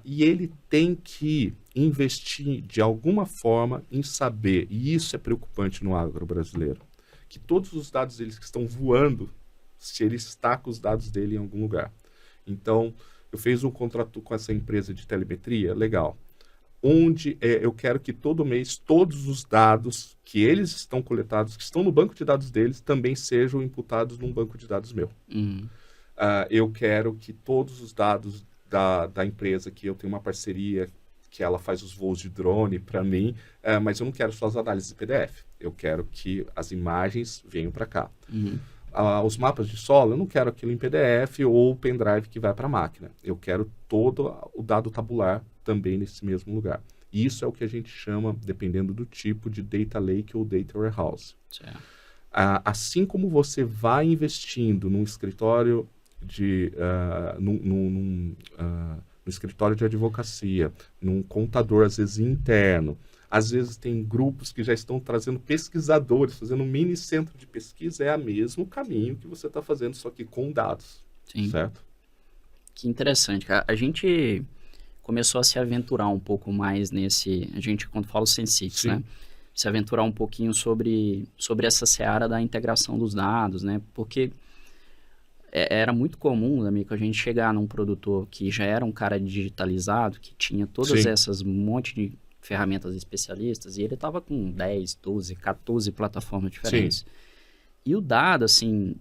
E ele tem que investir de alguma forma em saber, e isso é preocupante no agro brasileiro, que todos os dados deles que estão voando, se ele está com os dados dele em algum lugar. Então, eu fiz um contrato com essa empresa de telemetria, legal, onde eu quero que todo mês todos os dados que eles estão coletados, que estão no banco de dados deles, também sejam imputados num banco de dados meu. Eu quero que todos os dados da empresa, que eu tenho uma parceria, que ela faz os voos de drone para mim, mas eu não quero só as análises PDF, eu quero que as imagens venham para cá. Os mapas de solo, eu não quero aquilo em PDF ou pendrive que vai para a máquina. Eu quero todo o dado tabular também nesse mesmo lugar. E isso é o que a gente chama, dependendo do tipo, de Data Lake ou Data Warehouse. Certo. Assim como você vai investindo num escritório no escritório de advocacia, num contador, às vezes interno, às vezes tem grupos que já estão trazendo pesquisadores, fazendo um mini centro de pesquisa, é o mesmo caminho que você está fazendo, só que com dados. Sim. Certo? Que interessante, cara. A gente começou a se aventurar um pouco mais a gente, quando fala o Sensix, né? Se aventurar um pouquinho sobre essa seara da integração dos dados, né? Porque era muito comum, amigo, a gente chegar num produtor que já era um cara digitalizado, que tinha todas essas monte de ferramentas especialistas, e ele estava com 10, 12, 14 plataformas diferentes. Sim. E o dado, assim,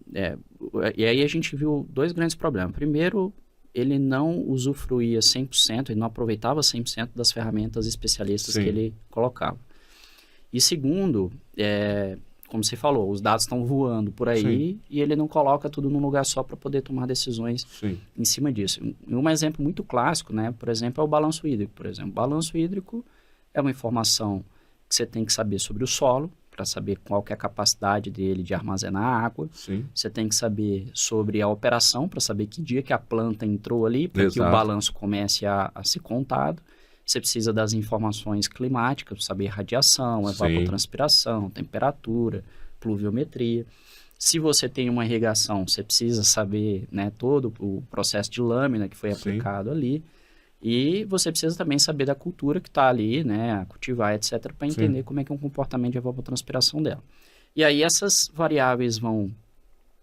e aí a gente viu dois grandes problemas. Primeiro, ele não usufruía 100%, ele não aproveitava 100% das ferramentas especialistas que ele colocava. E segundo, como você falou, os dados estão voando por aí e ele não coloca tudo num lugar só para poder tomar decisões em cima disso. Um exemplo muito clássico, né? Por exemplo, é o balanço hídrico. Por exemplo, o balanço hídrico é uma informação que você tem que saber sobre o solo, para saber qual que é a capacidade dele de armazenar água. Você tem que saber sobre a operação, para saber que dia que a planta entrou ali, para que o balanço comece a ser contado. Você precisa das informações climáticas, para saber radiação, evapotranspiração, temperatura, pluviometria. Se você tem uma irrigação, você precisa saber, né, todo o processo de lâmina que foi aplicado ali. E você precisa também saber da cultura que está ali, né, cultivar, etc., para entender como é que é o comportamento de evapotranspiração dela. E aí essas variáveis vão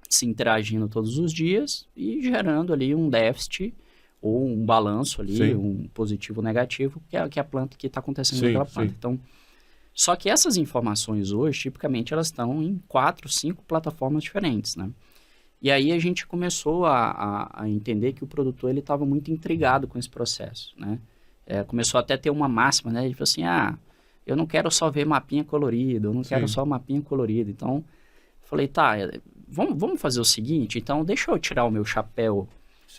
se interagindo todos os dias e gerando ali um déficit ou um balanço ali, um positivo ou negativo, que é a planta que está acontecendo naquela planta. Então, só que essas informações hoje, tipicamente, elas estão em 4, 5 plataformas diferentes, né? E aí a gente começou a entender que o produtor ele estava muito intrigado com esse processo, né? Começou até a ter uma máxima, né? Ele falou assim, eu não quero só ver mapinha colorido, eu não quero só mapinha colorido. Então, falei, tá, vamos fazer o seguinte, então deixa eu tirar o meu chapéu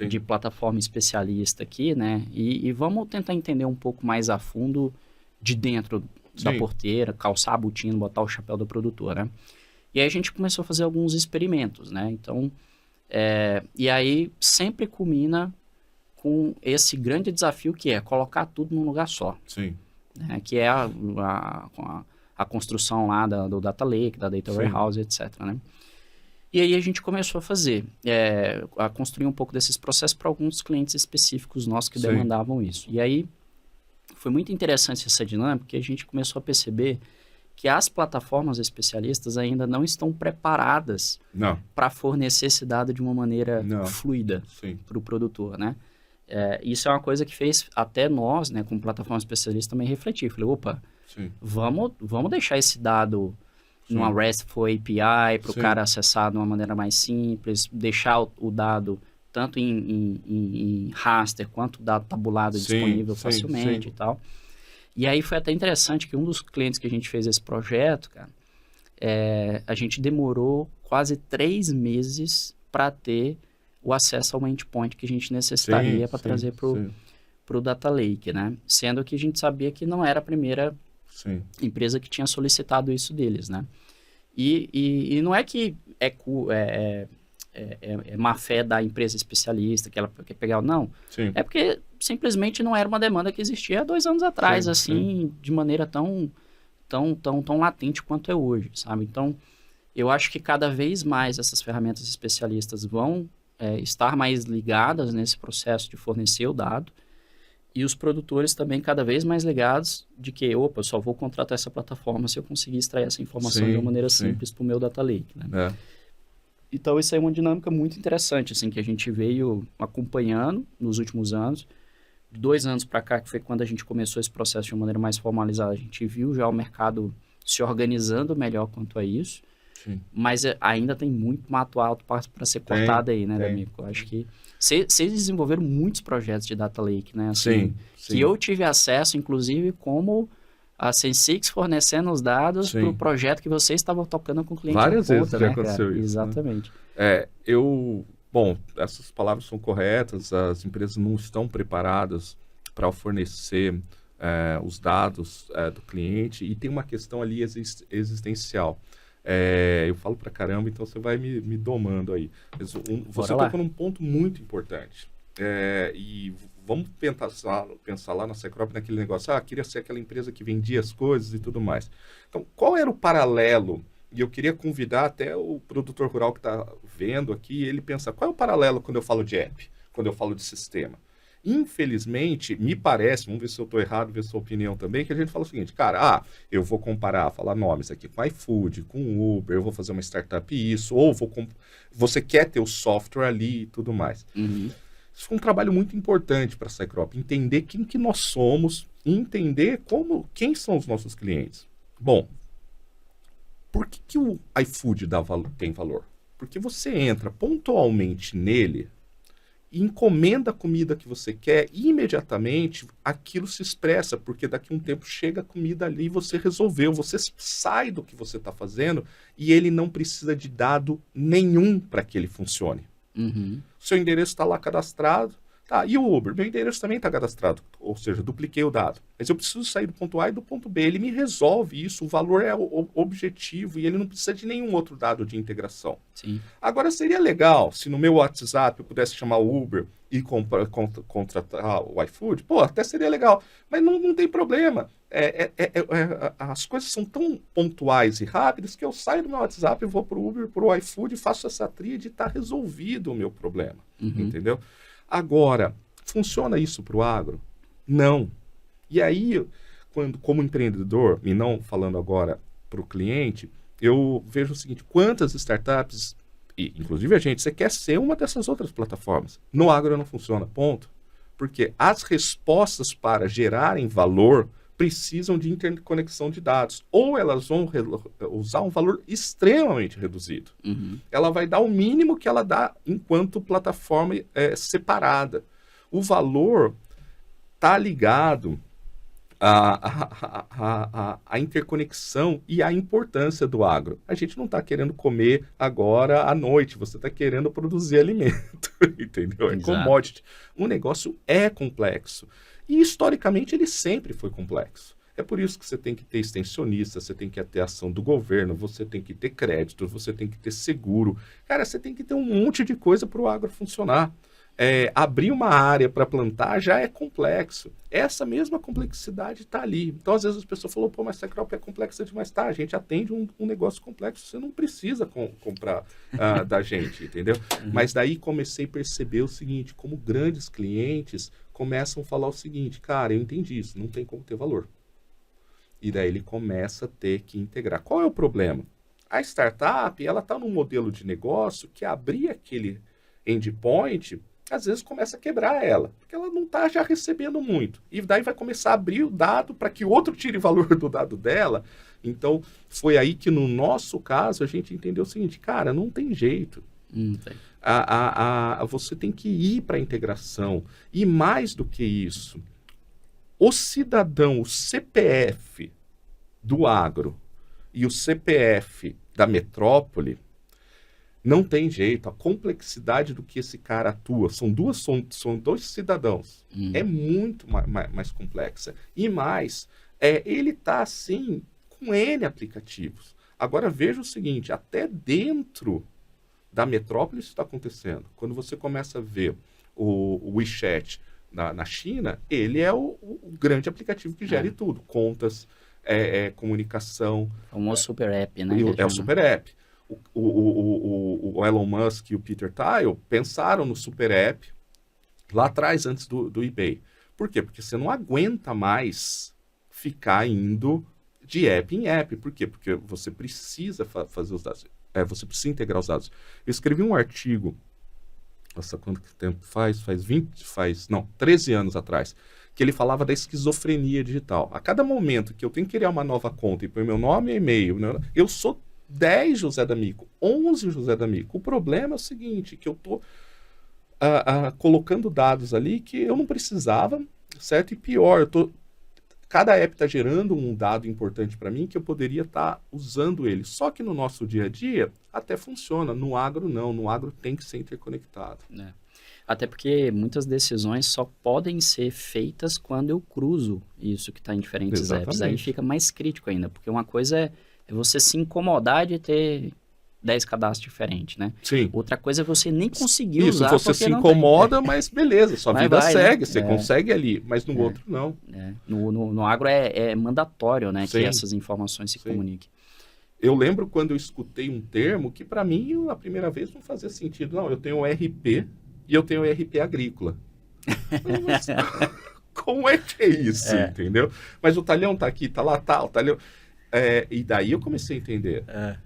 de plataforma especialista aqui, né? E vamos tentar entender um pouco mais a fundo de dentro da porteira, calçar a botina, botar o chapéu do produtor, né? E aí a gente começou a fazer alguns experimentos, né? Então, e aí sempre culmina com esse grande desafio que é colocar tudo num lugar só. Né? Que é a construção lá do Data Lake, da Data Warehouse, etc, né? E aí a gente começou a fazer, a construir um pouco desses processos para alguns clientes específicos nossos que demandavam isso. E aí foi muito interessante essa dinâmica, porque a gente começou a perceber que as plataformas especialistas ainda não estão preparadas para fornecer esse dado de uma maneira fluida para o produtor, né? Isso é uma coisa que fez até nós, né, como plataforma especialista, também refletir. Falei, opa, vamos deixar esse dado numa RESTful API para o cara acessar de uma maneira mais simples, deixar o dado tanto em raster quanto o dado tabulado disponível facilmente e tal. E aí foi até interessante que um dos clientes que a gente fez esse projeto, cara, a gente demorou quase 3 meses para ter o acesso ao endpoint que a gente necessitaria para trazer para o Data Lake, né? Sendo que a gente sabia que não era a primeira empresa que tinha solicitado isso deles, né? E não é que é má fé da empresa especialista, que ela quer pegar, não. É porque simplesmente não era uma demanda que existia há 2 anos atrás, de maneira tão latente quanto é hoje, sabe? Então, eu acho que cada vez mais essas ferramentas especialistas vão estar mais ligadas nesse processo de fornecer o dado, e os produtores também cada vez mais ligados de que, eu só vou contratar essa plataforma se eu conseguir extrair essa informação de uma maneira simples para o meu Data Lake, né? Então, isso aí é uma dinâmica muito interessante, assim, que a gente veio acompanhando nos últimos anos. 2 anos para cá, que foi quando a gente começou esse processo de uma maneira mais formalizada, a gente viu já o mercado se organizando melhor quanto a isso. Mas ainda tem muito mato alto para ser cortado aí, né, amigo? Eu acho que vocês desenvolveram muitos projetos de Data Lake, né? Assim, que eu tive acesso, inclusive, como a Sensix fornecendo os dados para o projeto que vocês estavam tocando com o cliente. Várias vezes já aconteceu isso. Exatamente. Né? Bom, essas palavras são corretas, as empresas não estão preparadas para fornecer os dados do cliente, e tem uma questão ali existencial. Eu falo pra caramba, então você vai me domando aí. Mas você tocou num ponto muito importante. E vamos pensar lá na Secrop, naquele negócio, queria ser aquela empresa que vendia as coisas e tudo mais. Então, qual era o paralelo? E eu queria convidar até o produtor rural que está vendo aqui, ele pensa, qual é o paralelo quando eu falo de app, quando eu falo de sistema? Infelizmente, me parece, vamos ver se eu estou errado, ver sua opinião também, que a gente fala o seguinte, cara, eu vou comparar, falar nomes aqui com iFood, com Uber, eu vou fazer uma startup isso, ou você quer ter o software ali e tudo mais. Uhum. Isso foi um trabalho muito importante para a Secrop, entender quem que nós somos e entender quem são os nossos clientes. Bom, por que o iFood tem valor? Porque você entra pontualmente nele, encomenda a comida que você quer e imediatamente aquilo se expressa, porque daqui a um tempo chega a comida ali e você resolveu, você sai do que você está fazendo e ele não precisa de dado nenhum para que ele funcione. Uhum. Seu endereço está lá cadastrado, e o Uber? Meu endereço também está cadastrado, ou seja, dupliquei o dado. Mas eu preciso sair do ponto A e do ponto B. Ele me resolve isso, o valor é objetivo e ele não precisa de nenhum outro dado de integração. Sim. Agora, seria legal se no meu WhatsApp eu pudesse chamar o Uber e contratar o iFood? Pô, até seria legal, mas não tem problema. As coisas são tão pontuais e rápidas que eu saio do meu WhatsApp, eu vou para o Uber, para o iFood, faço essa tríade e está resolvido o meu problema. Uhum. Entendeu? Agora, funciona isso para o agro? Não. E aí, como empreendedor, e não falando agora para o cliente, eu vejo o seguinte, quantas startups, e inclusive a gente, você quer ser uma dessas outras plataformas. No agro não funciona, ponto. Porque as respostas para gerarem valor precisam de interconexão de dados. Ou elas vão usar um valor extremamente reduzido. Uhum. Ela vai dar o mínimo que ela dá enquanto plataforma separada. O valor está ligado à interconexão e à importância do agro. A gente não está querendo comer agora à noite, você está querendo produzir alimento, entendeu? Exato. É commodity. O negócio é complexo. E, historicamente, ele sempre foi complexo. É por isso que você tem que ter extensionista, você tem que ter ação do governo, você tem que ter crédito, você tem que ter seguro. Cara, você tem que ter um monte de coisa para o agro funcionar. Abrir uma área para plantar já é complexo. Essa mesma complexidade está ali. Então, às vezes, as pessoas falam, pô, mas essa Secrop é complexa demais. Tá, a gente atende um negócio complexo, você não precisa comprar da gente, entendeu? Uhum. Mas daí comecei a perceber o seguinte, como grandes clientes começam a falar o seguinte, cara, eu entendi isso, não tem como ter valor. E daí ele começa a ter que integrar. Qual é o problema? A startup, ela está num modelo de negócio que abrir aquele endpoint, às vezes começa a quebrar ela, porque ela não está já recebendo muito. E daí vai começar a abrir o dado para que outro tire valor do dado dela. Então, foi aí que no nosso caso a gente entendeu o seguinte, cara, não tem jeito. Tem. Você tem que ir para a integração. E mais do que isso, o cidadão, o CPF do agro e o CPF da metrópole, não tem jeito. A complexidade do que esse cara atua, são dois cidadãos. É muito mais complexa. E mais, ele está assim com N aplicativos. Agora veja o seguinte, até dentro da metrópole isso está acontecendo. Quando você começa a ver o WeChat na China, ele é o grande aplicativo que gera tudo. Contas, comunicação. O famoso super app, né? É o super app. O Elon Musk e o Peter Thiel pensaram no super app lá atrás, antes do eBay. Por quê? Porque você não aguenta mais ficar indo de app em app. Por quê? Porque você precisa fazer os dados. Você precisa integrar os dados. Eu escrevi um artigo, nossa, quanto tempo faz? 13 anos atrás, que ele falava da esquizofrenia digital. A cada momento que eu tenho que criar uma nova conta e pôr meu nome e e-mail, né, eu sou 10 José D'Amico, 11 José D'Amico. O problema é o seguinte, que eu estou colocando dados ali que eu não precisava, certo? E pior, eu estou cada app está gerando um dado importante para mim que eu poderia estar usando ele. Só que no nosso dia a dia até funciona, no agro não, no agro tem que ser interconectado. Até porque muitas decisões só podem ser feitas quando eu cruzo isso que está em diferentes apps. Aí fica mais crítico ainda, porque uma coisa é você se incomodar de ter 10 cadastros diferentes, né? Sim. Outra coisa é você nem conseguir usar. Isso, você se incomoda, mas beleza, sua vida segue, né? Você consegue ali, mas no outro não. No agro é mandatório, né, que essas informações se comuniquem. Eu lembro quando eu escutei um termo que para mim, a primeira vez, não fazia sentido. Não, eu tenho o RP e eu tenho o RP agrícola. Mas, como é que é isso, entendeu? Mas o talhão tá aqui, tá lá, tá, o talhão... e daí eu comecei a entender.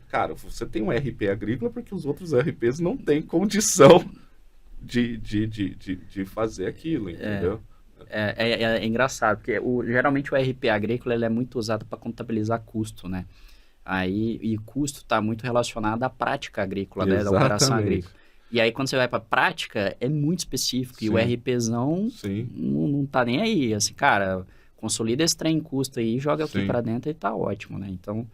Cara, você tem um RP agrícola porque os outros RPs não têm condição de fazer aquilo, entendeu? É engraçado, porque geralmente o RP agrícola ele é muito usado para contabilizar custo, né? E custo está muito relacionado à prática agrícola, né, da operação agrícola. E aí, quando você vai para a prática, é muito específico. E o RPzão não tá nem aí. Assim, cara, consolida esse trem em custo aí, joga aqui para dentro e tá ótimo, né? Então,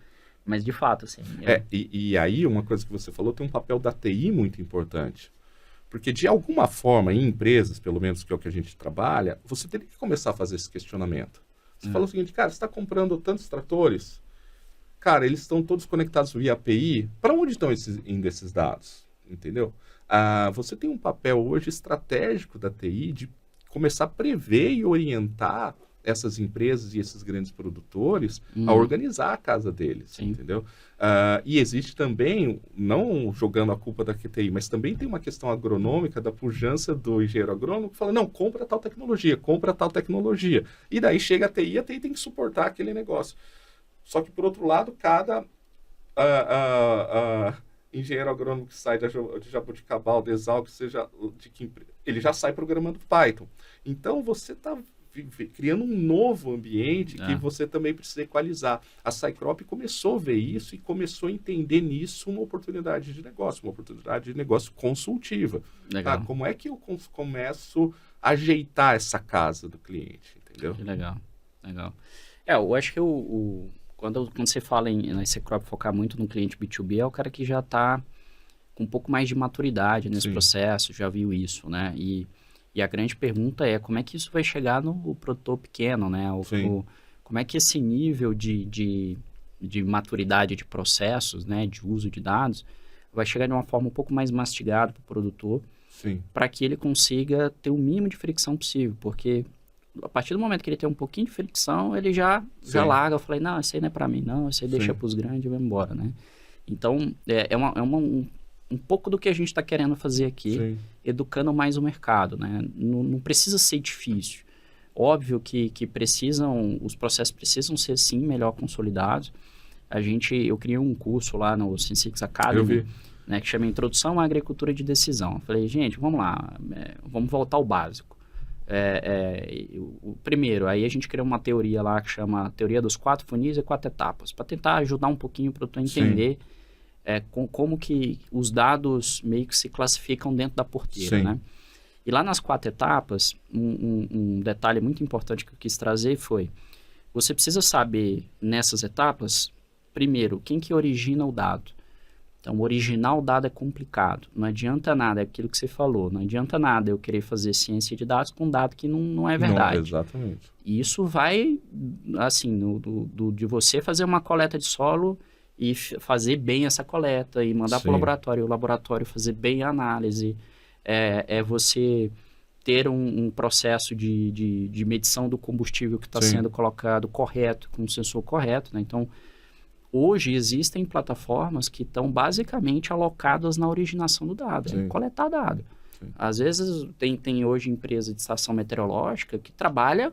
mas de fato, assim... E aí, uma coisa que você falou, tem um papel da TI muito importante. Porque, de alguma forma, em empresas, pelo menos que é o que a gente trabalha, você teria que começar a fazer esse questionamento. Você falou o seguinte, cara, você está comprando tantos tratores, cara, eles estão todos conectados via API, para onde estão indo esses dados? Entendeu? Você tem um papel hoje estratégico da TI de começar a prever e orientar essas empresas e esses grandes produtores a organizar a casa deles, entendeu? E existe também, não jogando a culpa da QTI, mas também tem uma questão agronômica da pujança do engenheiro agrônomo que fala, não, compra tal tecnologia. E daí chega a TI tem que suportar aquele negócio. Só que, por outro lado, cada engenheiro agrônomo que sai de Jaboticabal, de Exalc, seja de que ele já sai programando Python. Então, você está criando um novo ambiente que você também precisa equalizar. A Cycrop começou a ver isso e começou a entender nisso uma oportunidade de negócio consultiva. Legal. Como é que eu começo a ajeitar essa casa do cliente, entendeu? Que legal. Eu acho que quando você fala na Cycrop focar muito no cliente B2B, é o cara que já está com um pouco mais de maturidade nesse processo, já viu isso, né? E a grande pergunta é como é que isso vai chegar no produtor pequeno, né? Como é que esse nível de maturidade de processos, né? De uso de dados, vai chegar de uma forma um pouco mais mastigada para o produtor, para que ele consiga ter o mínimo de fricção possível, porque a partir do momento que ele tem um pouquinho de fricção, ele já larga. Eu falei, não, isso aí não é para mim, não, isso aí deixa para os grandes e vai embora, né? Então, um pouco do que a gente está querendo fazer aqui, educando mais o mercado, né? Não precisa ser difícil. Óbvio que os processos precisam ser, sim, melhor consolidados. Eu criei um curso lá no Sensix Academy, né, que chama Introdução à Agricultura de Decisão. Eu falei, gente, vamos lá, vamos voltar ao básico. O primeiro, aí a gente criou uma teoria lá que chama Teoria dos 4 Funis e 4 Etapas, para tentar ajudar um pouquinho para o produtor entender como que os dados meio que se classificam dentro da porteira, né? E lá nas 4 etapas, um detalhe muito importante que eu quis trazer foi, você precisa saber nessas etapas, primeiro, quem que origina o dado. Então, originar o dado é complicado. Não adianta nada, é aquilo que você falou, não adianta nada eu querer fazer ciência de dados com um dado que não é verdade. Não, exatamente. E isso vai, assim, de você fazer uma coleta de solo e fazer bem essa coleta e mandar para o laboratório fazer bem a análise. Você ter um processo de medição do combustível que está sendo colocado correto, com o sensor correto, né? Então, hoje existem plataformas que estão basicamente alocadas na originação do dado, coletar dado. Às vezes tem hoje empresa de estação meteorológica que trabalha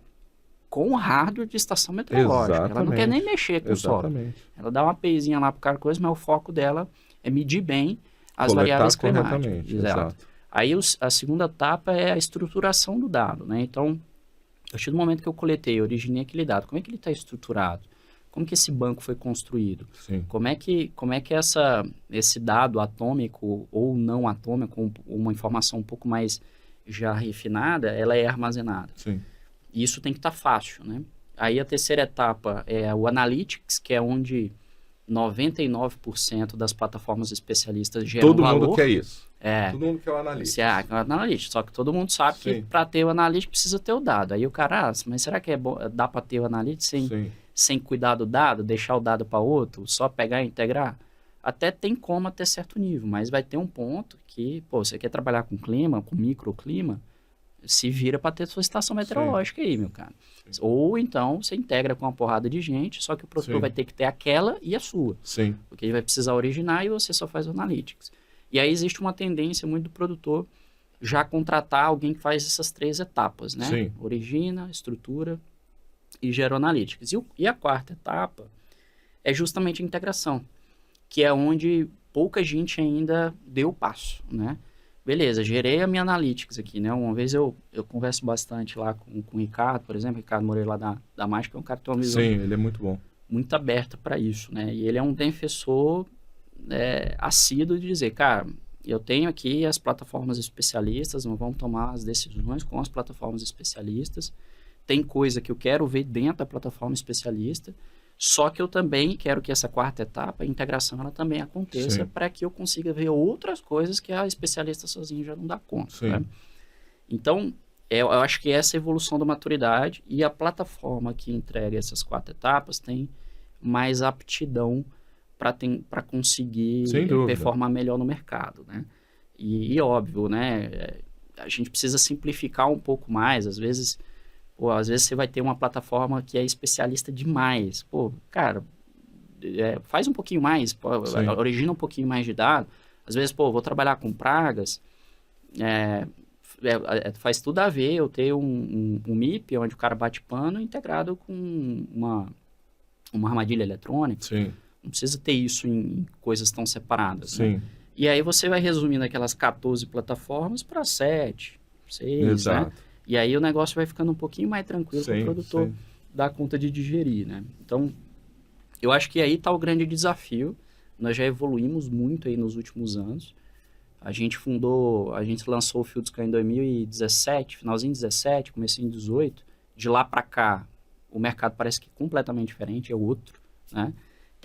com o hardware de estação meteorológica. Exatamente. Ela não quer nem mexer com o solo. Ela dá uma APIzinha lá para cada coisa, mas o foco dela é medir bem as variáveis climáticas. Exato. Aí a segunda etapa é a estruturação do dado, né? Então, a partir do momento que eu coletei, originei aquele dado, como é que ele está estruturado? Como que esse banco foi construído? Como é que esse dado atômico ou não atômico, uma informação um pouco mais já refinada, ela é armazenada? E isso tem que estar fácil, né? Aí a terceira etapa é o Analytics, que é onde 99% das plataformas especialistas geram Todo valor. mundo quer isso. É. Todo mundo quer o Analytics. É o Analytics, só que todo mundo sabe que para ter o Analytics precisa ter o dado. Aí o cara, mas será que dá para ter o Analytics sem cuidar do dado, deixar o dado para outro, só pegar e integrar? Até tem como até certo nível, mas vai ter um ponto que, você quer trabalhar com clima, com microclima, se vira para ter sua estação meteorológica aí, meu cara. Sim. Ou então você integra com uma porrada de gente, só que o produtor vai ter que ter aquela e a sua. Sim. Porque ele vai precisar originar e você só faz o Analytics. E aí existe uma tendência muito do produtor já contratar alguém que faz essas 3 etapas, né? Sim. Origina, estrutura e gera Analytics. E a quarta etapa é justamente a integração, que é onde pouca gente ainda deu o passo, né? Beleza, gerei a minha Analytics aqui, né? Uma vez eu converso bastante lá com o Ricardo, por exemplo, Ricardo Moreira lá da Mágica, é um cara que tem uma visão ele é muito bom. Muito aberta para isso, né? E ele é um defensor assíduo de dizer, cara, eu tenho aqui as plataformas especialistas, nós vamos tomar as decisões com as plataformas especialistas, tem coisa que eu quero ver dentro da plataforma especialista, só que eu também quero que essa quarta etapa, a integração, ela também aconteça para que eu consiga ver outras coisas que a especialista sozinho já não dá conta. Né? Então, eu acho que essa é a evolução da maturidade e a plataforma que entrega essas 4 etapas tem mais aptidão para conseguir performar melhor no mercado. Né? E óbvio, né? A gente precisa simplificar um pouco mais, às vezes você vai ter uma plataforma que é especialista demais. Cara, faz um pouquinho mais, origina um pouquinho mais de dado. Às vezes, vou trabalhar com pragas, faz tudo a ver eu ter um MIP, onde o cara bate pano, integrado com uma armadilha eletrônica. Sim. Não precisa ter isso em coisas tão separadas. Sim. Né? E aí você vai resumindo aquelas 14 plataformas para 7, 6, Exato. Né? E aí o negócio vai ficando um pouquinho mais tranquilo para o produtor dar conta de digerir, né? Então, eu acho que aí está o grande desafio. Nós já evoluímos muito aí nos últimos anos. A gente lançou o FieldScan em 2017, finalzinho de 17, comecinho de 18. De lá para cá, o mercado parece que é completamente diferente, é outro, né?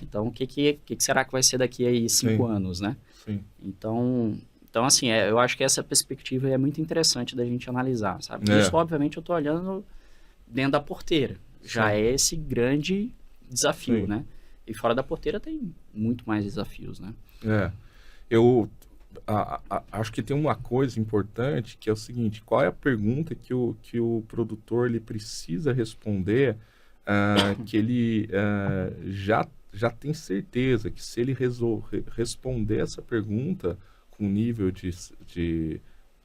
Então, o que será que vai ser daqui a 5 anos, né? Sim. Então, assim, eu acho que essa perspectiva é muito interessante da gente analisar, sabe? Isso, obviamente, eu estou olhando dentro da porteira. Já é esse grande desafio, né? E fora da porteira tem muito mais desafios, né? Eu acho que tem uma coisa importante que é o seguinte, qual é a pergunta que o produtor ele precisa responder que ele já tem certeza que se ele responder essa pergunta com nível de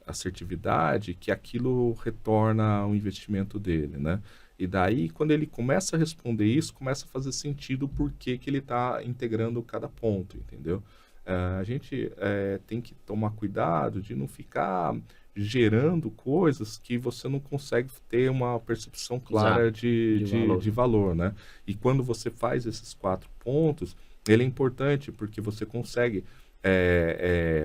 assertividade, que aquilo retorna o investimento dele, né? E daí, quando ele começa a responder isso, começa a fazer sentido por que ele está integrando cada ponto, entendeu? A gente tem que tomar cuidado de não ficar gerando coisas que você não consegue ter uma percepção clara de valor, né? E quando você faz esses 4 pontos, ele é importante porque você consegue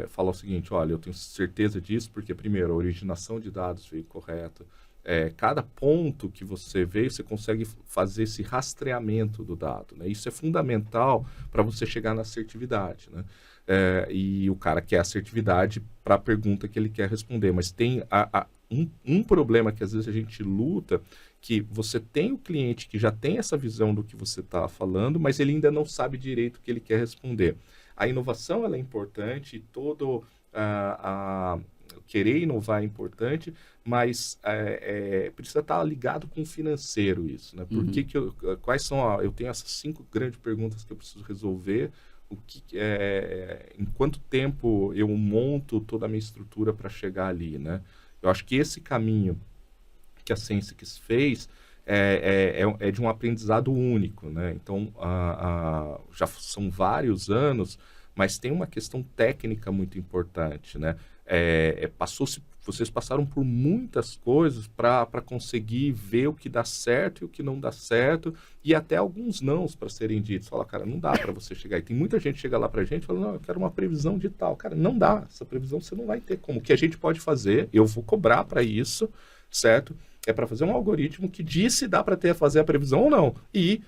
falar o seguinte, olha, eu tenho certeza disso porque, primeiro, a originação de dados veio correta. Cada ponto que você veio, você consegue fazer esse rastreamento do dado, né? Isso é fundamental para você chegar na assertividade, né? E o cara quer assertividade para a pergunta que ele quer responder, mas tem um problema que às vezes a gente luta, que você tem o cliente que já tem essa visão do que você está falando, mas ele ainda não sabe direito o que ele quer responder. A inovação ela é importante, querer inovar é importante, mas precisa estar ligado com o financeiro isso, né? Por que quais são eu tenho essas 5 grandes perguntas que eu preciso resolver, em quanto tempo eu monto toda a minha estrutura para chegar ali, né? Eu acho que esse caminho que a SensiX fez é de um aprendizado único, né? Então, já são vários anos, mas tem uma questão técnica muito importante, né? Vocês passaram por muitas coisas para conseguir ver o que dá certo e o que não dá certo, e até alguns nãos para serem ditos. Fala, cara, não dá para você chegar. E tem muita gente que chega lá para a gente e fala, não, eu quero uma previsão de tal. Cara, não dá. Essa previsão você não vai ter como. O que a gente pode fazer, eu vou cobrar para isso, certo? É para fazer um algoritmo que diz se dá para fazer a previsão ou não. E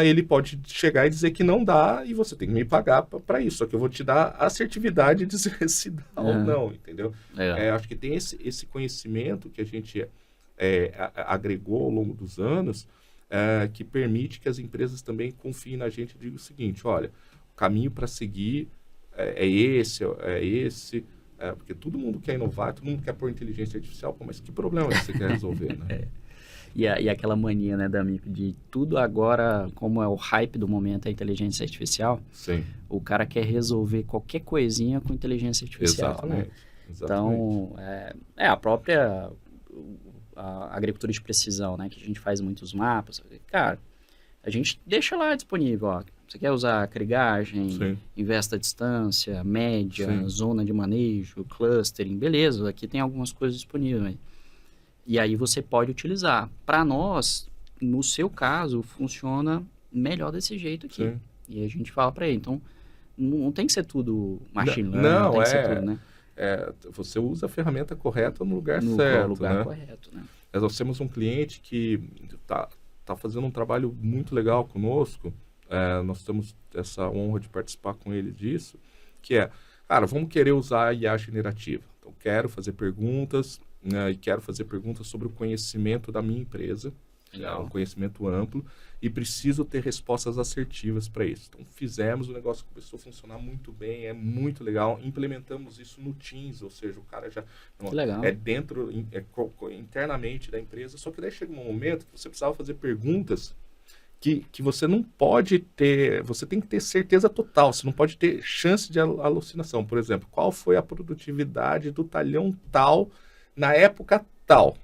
ele pode chegar e dizer que não dá e você tem que me pagar para isso. Só que eu vou te dar a assertividade de dizer se dá ou não, entendeu? Acho que tem esse conhecimento que a gente agregou ao longo dos anos, que permite que as empresas também confiem na gente e digam o seguinte, olha, o caminho para seguir é esse, porque todo mundo quer inovar, todo mundo quer pôr inteligência artificial, pô, mas que problema que você quer resolver, né? E aquela mania, né, D'Amico, de tudo agora, como é o hype do momento, a inteligência artificial, Sim. O cara quer resolver qualquer coisinha com inteligência artificial. Exatamente. Né? Então, a própria a agricultura de precisão, né, que a gente faz muitos mapas, cara, a gente deixa lá disponível, ó, você quer usar crigagem, investa a distância, média, zona de manejo, clustering, beleza, aqui tem algumas coisas disponíveis. E aí você pode utilizar. Para nós, no seu caso, funciona melhor desse jeito aqui. Sim. E a gente fala para ele. Então, não tem que ser tudo machine learning, não tem que ser tudo, né? Você usa a ferramenta correta no lugar certo. No lugar correto, né? Nós temos um cliente que tá fazendo um trabalho muito legal conosco. Nós temos essa honra de participar com ele disso, que cara, vamos querer usar a IA generativa. Então, quero fazer perguntas, né, e quero fazer perguntas sobre o conhecimento da minha empresa, um conhecimento amplo, e preciso ter respostas assertivas para isso. Então, fizemos, o negócio começou a funcionar muito bem, é muito legal, implementamos isso no Teams, ou seja, o cara já dentro, internamente da empresa, só que daí chega um momento que você precisava fazer perguntas que você não pode ter, você tem que ter certeza total, você não pode ter chance de alucinação. Por exemplo, qual foi a produtividade do talhão tal na época tal?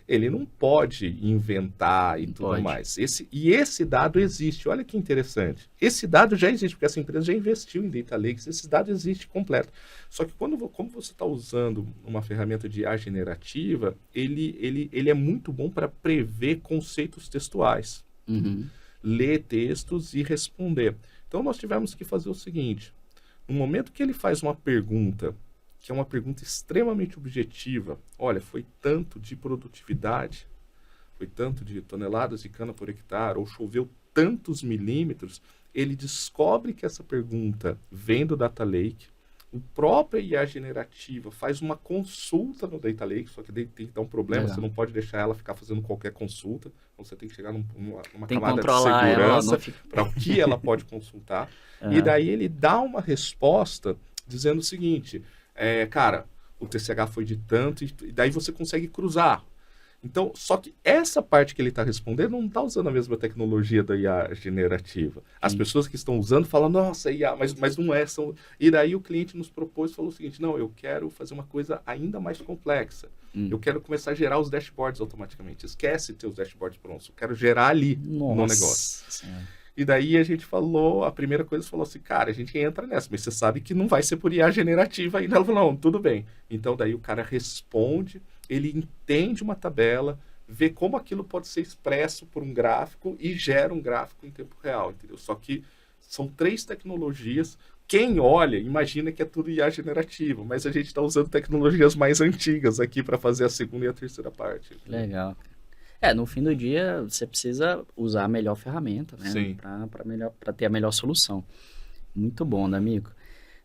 Ele não pode inventar e tudo mais. Esse dado existe. Olha que interessante. Esse dado já existe, porque essa empresa já investiu em Data Lakes. Esse dado existe completo. Só que como você está usando uma ferramenta de IA generativa, ele é muito bom para prever conceitos textuais. Ler textos e responder. Então, nós tivemos que fazer o seguinte. No momento que ele faz uma pergunta, que é uma pergunta extremamente objetiva. Olha, foi tanto de produtividade, foi tanto de toneladas de cana por hectare, ou choveu tantos milímetros, ele descobre que essa pergunta vem do Data Lake, o próprio IA generativa faz uma consulta no Data Lake, só que tem que dar um problema, você não pode deixar ela ficar fazendo qualquer consulta, então você tem que chegar numa camada de segurança para o que ela pode consultar, e daí ele dá uma resposta dizendo o seguinte... cara, o TCH foi de tanto, e daí você consegue cruzar. Então, só que essa parte que ele está respondendo não está usando a mesma tecnologia da IA generativa. As pessoas que estão usando falam, nossa, IA, mas não é. E daí o cliente nos propôs e falou o seguinte, não, eu quero fazer uma coisa ainda mais complexa. Eu quero começar a gerar os dashboards automaticamente. Esquece ter os dashboards prontos. Eu quero gerar ali no negócio. E daí a primeira coisa falou assim, cara, a gente entra nessa, mas você sabe que não vai ser por IA generativa ainda. Ela falou, não, tudo bem. Então daí o cara responde, ele entende uma tabela, vê como aquilo pode ser expresso por um gráfico e gera um gráfico em tempo real, entendeu? Só que são 3 tecnologias. Quem olha, imagina que é tudo IA generativa, mas a gente está usando tecnologias mais antigas aqui para fazer a segunda e a terceira parte. Entendeu? Legal. No fim do dia, você precisa usar a melhor ferramenta, né? Sim. Para ter a melhor solução. Muito bom, D'Amico.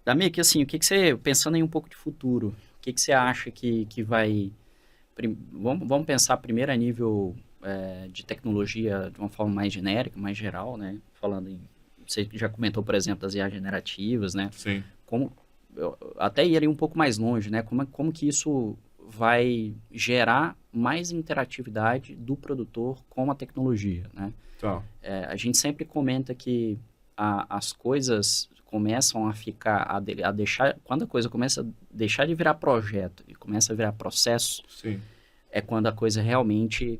D'Amico, assim, o que você, pensando em um pouco de futuro, o que você acha que vai... Vamos pensar primeiro a nível de tecnologia de uma forma mais genérica, mais geral, né? Você já comentou, por exemplo, das IA generativas, né? Sim. Eu até iria um pouco mais longe, né? Como que isso vai gerar mais interatividade do produtor com a tecnologia, né? Tá. A gente sempre comenta que as coisas começam a ficar, a deixar, quando a coisa começa a deixar de virar projeto e começa a virar processo, sim, é quando a coisa realmente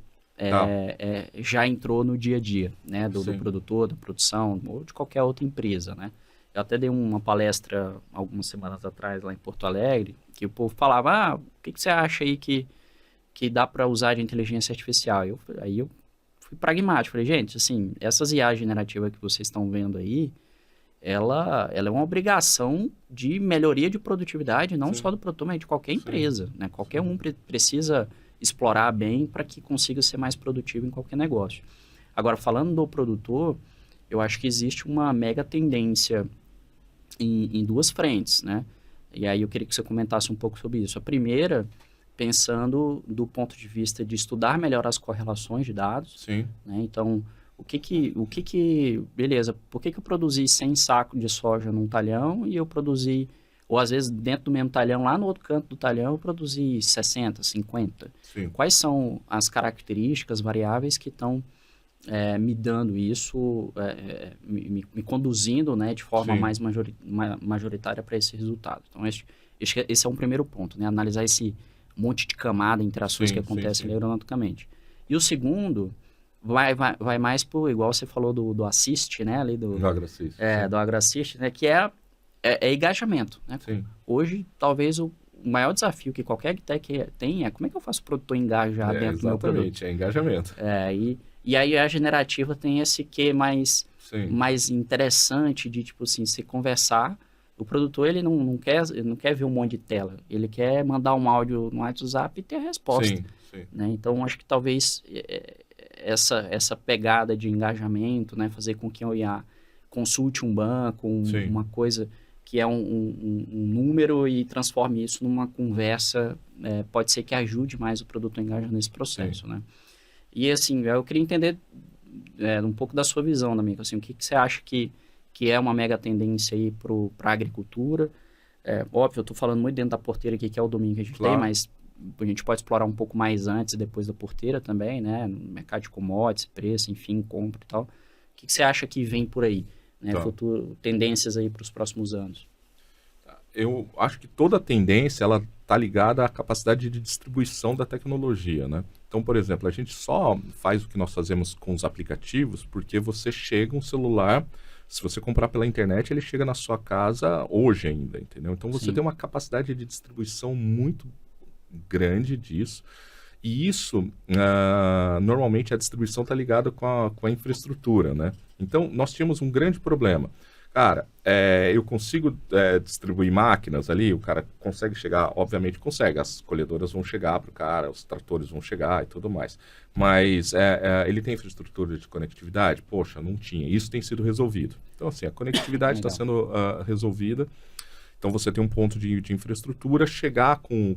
já entrou no dia a dia, né? Do produtor, da produção, ou de qualquer outra empresa, né? Eu até dei uma palestra algumas semanas atrás lá em Porto Alegre, que o povo falava, o que você acha aí que dá para usar de inteligência artificial? Aí eu fui pragmático, falei, gente, assim, essas IA generativas que vocês estão vendo aí, ela é uma obrigação de melhoria de produtividade, não só do produtor, mas de qualquer empresa, né? Qualquer um precisa explorar bem para que consiga ser mais produtivo em qualquer negócio. Agora, falando do produtor, eu acho que existe uma mega tendência em duas frentes, né? E aí eu queria que você comentasse um pouco sobre isso. A primeira, pensando do ponto de vista de estudar melhor as correlações de dados, Sim. né? Então, beleza, por que eu produzi 100 sacos de soja num talhão e eu produzi, ou às vezes dentro do mesmo talhão, lá no outro canto do talhão, eu produzi 60, 50? Sim. Quais são as características variáveis que estão me dando isso, me conduzindo, né, de forma Sim. mais majoritária para esse resultado? Então, esse é um primeiro ponto, né? Analisar esse monte de camada, interações que acontecem aeronauticamente. E o segundo vai mais por, igual você falou do assist, né? Ali do AgroAssist. Do AgroAssist, né? Que é engajamento, né? Sim. Hoje, talvez o maior desafio que qualquer agtech tem é como é que eu faço o produtor engajar dentro do meu produto. Exatamente, é engajamento. E aí a generativa tem esse quê mais interessante de, tipo assim, se conversar. O produtor, ele não quer ver um monte de tela. Ele quer mandar um áudio no WhatsApp e ter a resposta. Sim. Né? Então, acho que talvez essa pegada de engajamento, né? Fazer com que o IA consulte um banco, uma coisa que é um número e transforme isso numa conversa, pode ser que ajude mais o produtor a engajar nesse processo, né? E assim, eu queria entender um pouco da sua visão, D'Amico, assim, o que você acha que é uma mega tendência aí para a agricultura? Óbvio, eu estou falando muito dentro da porteira aqui, que é o domínio que a gente tem, mas a gente pode explorar um pouco mais antes e depois da porteira também, né? No mercado de commodities, preço, enfim, compra e tal. O que você acha que vem por aí, né? Tendências aí para os próximos anos? Eu acho que toda tendência, ela está ligada à capacidade de distribuição da tecnologia, né? Então, por exemplo, a gente só faz o que nós fazemos com os aplicativos porque você chega um celular, se você comprar pela internet, ele chega na sua casa hoje ainda, entendeu? Então, você tem uma capacidade de distribuição muito grande disso. E isso, normalmente, a distribuição está ligada com a infraestrutura, né? Então, nós tínhamos um grande problema. Cara, eu consigo distribuir máquinas ali, o cara consegue chegar, obviamente consegue, as colhedoras vão chegar para o cara, os tratores vão chegar e tudo mais, mas ele tem infraestrutura de conectividade? Poxa, não tinha, isso tem sido resolvido. Então, assim, a conectividade está sendo resolvida, então você tem um ponto de infraestrutura, chegar com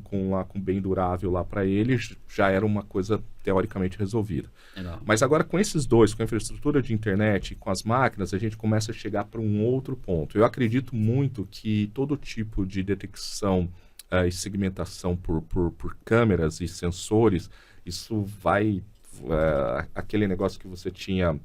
bem durável lá para ele já era uma coisa teoricamente resolvida. Legal. Mas agora com esses dois, com a infraestrutura de internet e com as máquinas, a gente começa a chegar para um outro ponto. Eu acredito muito que todo tipo de detecção e segmentação por câmeras e sensores, isso vai... aquele negócio que você tinha...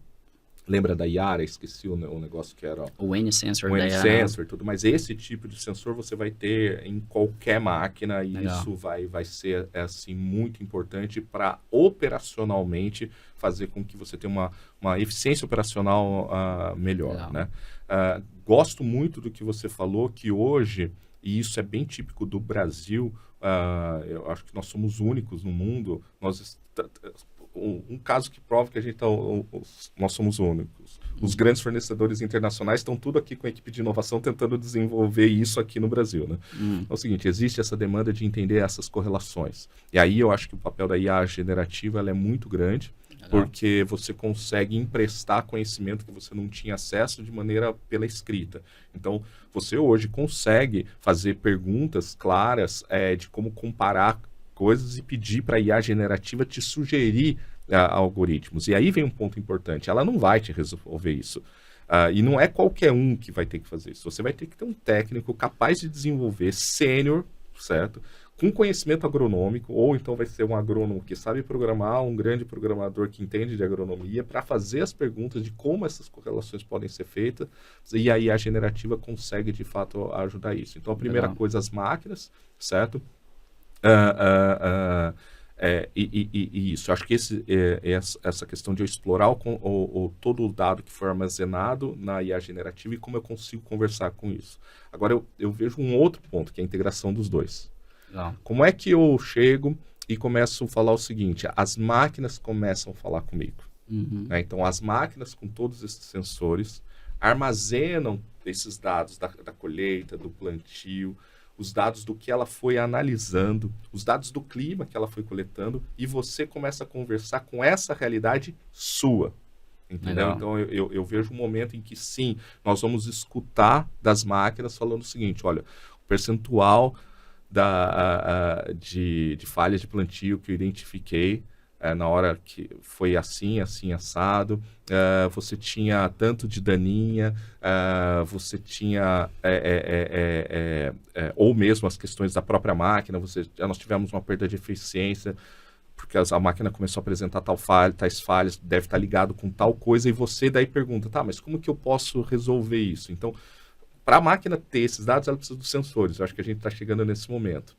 Lembra da Yara? Esqueci o negócio que era... O N-Sensor. O N-Sensor, tudo. Mas esse tipo de sensor você vai ter em qualquer máquina e isso vai ser, assim, muito importante para operacionalmente fazer com que você tenha uma eficiência operacional melhor, né? Gosto muito do que você falou, que hoje, e isso é bem típico do Brasil, eu acho que nós somos únicos no mundo, um caso que prova que nós somos únicos. Os grandes fornecedores internacionais estão tudo aqui com a equipe de inovação tentando desenvolver isso aqui no Brasil, né? É o seguinte, existe essa demanda de entender essas correlações. E aí eu acho que o papel da IA generativa ela é muito grande, porque você consegue emprestar conhecimento que você não tinha acesso de maneira pela escrita. Então, você hoje consegue fazer perguntas claras de como comparar coisas e pedir para a IA generativa te sugerir algoritmos. E aí vem um ponto importante, ela não vai te resolver isso. E não é qualquer um que vai ter que fazer isso. Você vai ter que ter um técnico capaz de desenvolver, sênior, certo? Com conhecimento agronômico, ou então vai ser um agrônomo que sabe programar, um grande programador que entende de agronomia, para fazer as perguntas de como essas correlações podem ser feitas, e aí a generativa consegue, de fato, ajudar isso. Então, a primeira coisa, as máquinas, certo? E isso, acho que essa questão de eu explorar todo o dado que for armazenado na IA generativa e como eu consigo conversar com isso. Agora, eu vejo um outro ponto, que é a integração dos dois. Como é que eu chego e começo a falar o seguinte, as máquinas começam a falar comigo. Né? Então, as máquinas com todos esses sensores armazenam esses dados da colheita, do plantio, os dados do que ela foi analisando, os dados do clima que ela foi coletando, e você começa a conversar com essa realidade sua. Entendeu? Legal. Então, eu vejo um momento em que, sim, nós vamos escutar das máquinas falando o seguinte, olha, o percentual de falhas de plantio que eu identifiquei na hora que foi assim, assado, você tinha tanto de daninha, você tinha, ou mesmo as questões da própria máquina, nós tivemos uma perda de eficiência, porque a máquina começou a apresentar tais falhas, deve estar ligado com tal coisa, e você daí pergunta, tá, mas como que eu posso resolver isso? Então, para a máquina ter esses dados, ela precisa dos sensores. Eu acho que a gente está chegando nesse momento.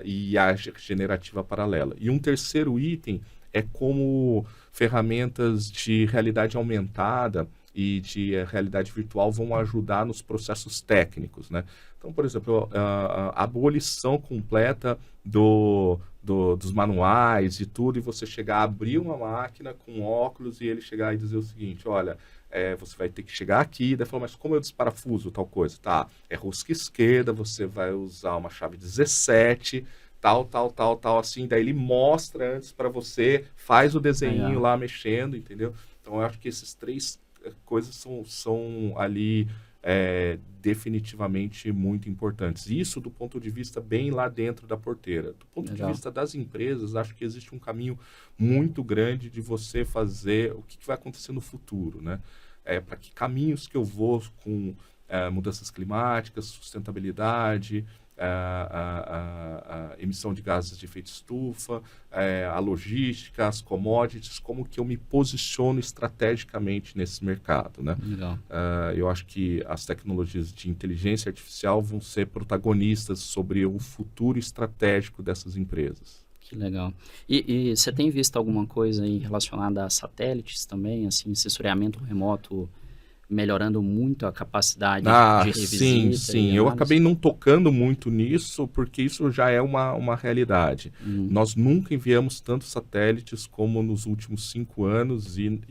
E a generativa paralela. E um terceiro item é como ferramentas de realidade aumentada e de realidade virtual vão ajudar nos processos técnicos, né? Então, por exemplo, a abolição completa dos manuais e tudo, e você chegar a abrir uma máquina com óculos e ele chegar e dizer o seguinte, olha, você vai ter que chegar aqui, daí falar, mas como eu desparafuso tal coisa? Tá, é rosca esquerda, você vai usar uma chave 17, tal, assim, daí ele mostra antes para você, faz o desenho lá mexendo, entendeu? Então, eu acho que esses três coisas são ali definitivamente muito importantes. Isso do ponto de vista bem lá dentro da porteira. Do ponto de vista das empresas, acho que existe um caminho muito grande de você fazer o que vai acontecer no futuro, né? Para que caminhos que eu vou com mudanças climáticas, sustentabilidade, a emissão de gases de efeito estufa, a logística, as commodities, como que eu me posiciono estrategicamente nesse mercado, né? Legal. Eu acho que as tecnologias de inteligência artificial vão ser protagonistas sobre o futuro estratégico dessas empresas. Que legal. E você tem visto alguma coisa aí relacionada a satélites também, assim, sensoriamento remoto melhorando muito a capacidade de revisita? Sim. Eu acabei não tocando muito nisso, porque isso já é uma realidade. Nós nunca enviamos tantos satélites como nos últimos 5 anos e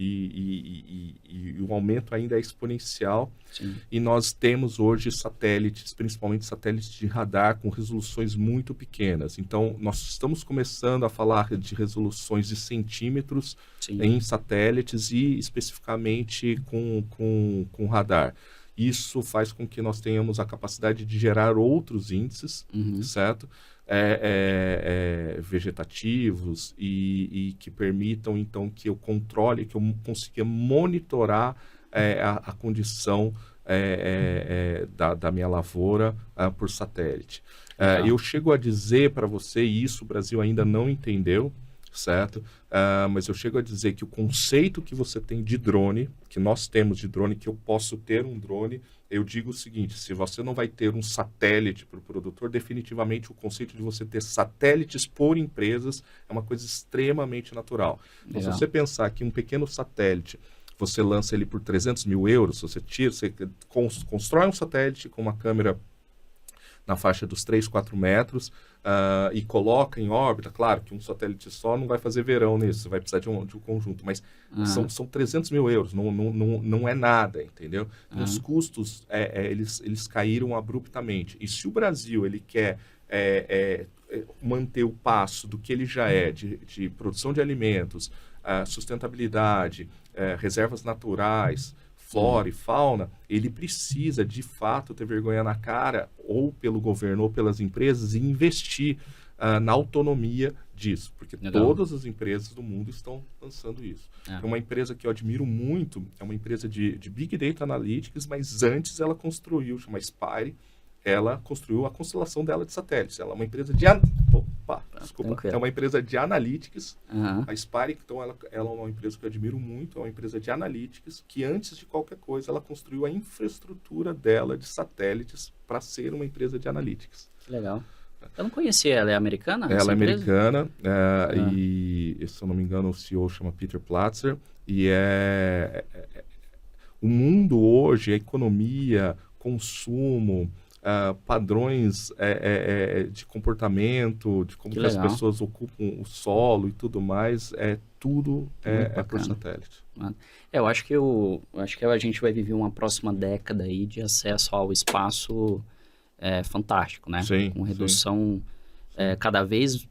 o aumento ainda é exponencial. Sim. E nós temos hoje satélites, principalmente satélites de radar, com resoluções muito pequenas. Então, nós estamos começando a falar de resoluções de centímetros em satélites e especificamente com radar. Isso faz com que nós tenhamos a capacidade de gerar outros índices, certo? Vegetativos e que permitam, então, que eu controle, que eu consiga monitorar a condição da minha lavoura por satélite. Eu chego a dizer para você, e isso o Brasil ainda não entendeu, certo? Mas eu chego a dizer que o conceito que você tem de drone, que nós temos de drone, que eu posso ter um drone, eu digo o seguinte, se você não vai ter um satélite para o produtor, definitivamente o conceito de você ter satélites por empresas é uma coisa extremamente natural. Então, se você pensar que um pequeno satélite, você lança ele por 300 mil euros, você constrói um satélite com uma câmera na faixa dos 3, 4 metros e coloca em órbita. Claro que um satélite só não vai fazer verão nisso, vai precisar de um conjunto, mas são 300 mil euros, não é nada, entendeu? Os custos, eles caíram abruptamente. E se o Brasil ele quer manter o passo do que ele já é, de produção de alimentos, sustentabilidade, reservas naturais, flora e fauna, ele precisa, de fato, ter vergonha na cara, ou pelo governo ou pelas empresas, e investir na autonomia disso, porque todas as empresas do mundo estão lançando isso. Uma empresa que eu admiro muito é uma empresa de Big Data Analytics, mas antes ela construiu, chama Spire, ela construiu a constelação dela de satélites. Ela é uma empresa de... é uma empresa de analytics. A Spire, então, ela é uma empresa que eu admiro muito, é uma empresa de analytics, que antes de qualquer coisa, ela construiu a infraestrutura dela de satélites para ser uma empresa de analytics. Que legal. Eu não conhecia, ela é americana? Ela é americana, e, se eu não me engano, o CEO chama Peter Platzer, e o mundo hoje, a economia, consumo, padrões de comportamento, de como que as pessoas ocupam o solo e tudo mais, tudo por satélite. Eu acho que a gente vai viver uma próxima década aí de acesso ao espaço fantástico, né? Sim, Com redução cada vez...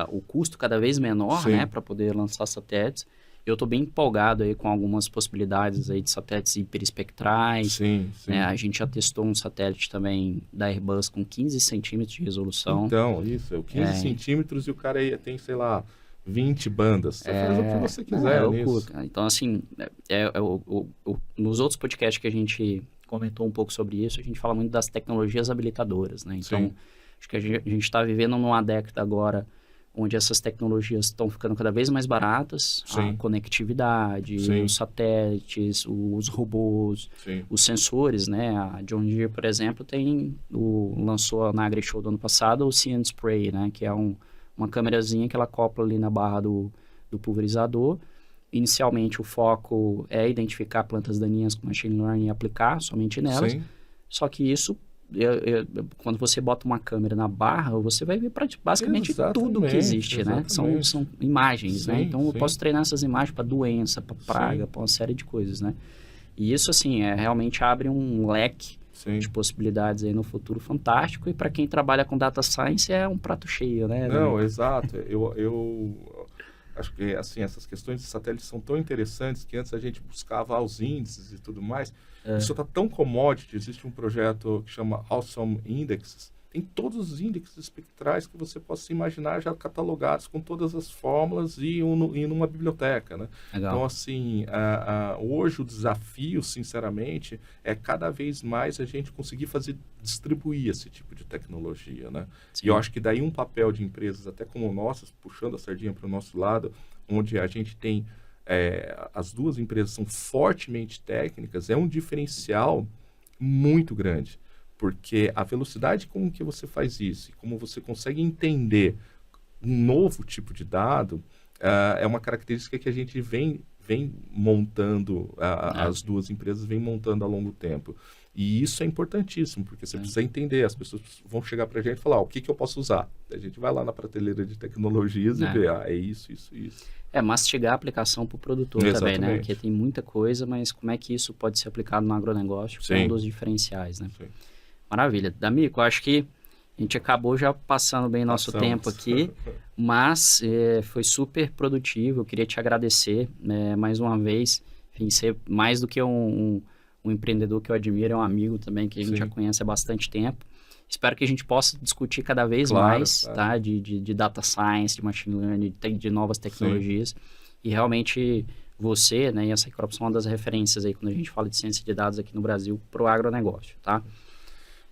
o custo cada vez menor, né? Para poder lançar satélites. Eu estou bem empolgado aí com algumas possibilidades aí de satélites hiperespectrais. Sim. A gente já testou um satélite também da Airbus com 15 centímetros de resolução. Então, isso. 15 centímetros e o cara aí tem, sei lá, 20 bandas. Você faz o que você quiser nisso. Então, assim, nos outros podcasts que a gente comentou um pouco sobre isso, a gente fala muito das tecnologias habilitadoras, né? Então, acho que a gente está vivendo numa década agora onde essas tecnologias estão ficando cada vez mais baratas, a conectividade, os satélites, os robôs, os sensores, né? A John Deere, por exemplo, lançou na AgriShow do ano passado o See and Spray, né? Que é uma câmerazinha que ela acopla ali na barra do pulverizador. Inicialmente, o foco é identificar plantas daninhas com machine learning e aplicar somente nelas. Só que isso, quando você bota uma câmera na barra, você vai ver basicamente tudo que existe, né? São imagens, né? Então, eu posso treinar essas imagens para doença, para praga, para uma série de coisas, né? E isso, assim, realmente abre um leque de possibilidades aí no futuro fantástico. E para quem trabalha com data science, é um prato cheio, né? Não, exato. Eu acho que, assim, essas questões de satélites são tão interessantes que antes a gente buscava os índices e tudo mais. Isso está tão commodity. Existe um projeto que chama Awesome Indexes. Tem todos os índices espectrais que você possa imaginar já catalogados com todas as fórmulas e numa biblioteca, né? Legal. Então, assim, hoje o desafio, sinceramente, é cada vez mais a gente conseguir distribuir esse tipo de tecnologia, né? E eu acho que daí um papel de empresas, até como nossas, puxando a sardinha para o nosso lado, onde a gente tem... as duas empresas são fortemente técnicas, é um diferencial muito grande. Porque a velocidade com que você faz isso e como você consegue entender um novo tipo de dado é uma característica que a gente vem montando, as duas empresas vêm montando ao longo do tempo. E isso é importantíssimo, porque você precisa entender, as pessoas vão chegar para a gente e falar, o que eu posso usar? A gente vai lá na prateleira de tecnologias e vê, é isso. Mastigar a aplicação para o produtor também, né? Porque tem muita coisa, mas como é que isso pode ser aplicado no agronegócio? É um dos diferenciais, né? Sim. Maravilha. D'Amico, acho que a gente acabou já passando bem nosso tempo aqui, mas foi super produtivo. Eu queria te agradecer mais uma vez. Enfim, ser mais do que um empreendedor que eu admiro, é um amigo também que a gente já conhece há bastante tempo. Espero que a gente possa discutir cada vez mais, tá? De data science, de machine learning, de novas tecnologias. E realmente você, né, e a Cycrops são uma das referências aí quando a gente fala de ciência de dados aqui no Brasil para o agronegócio, tá?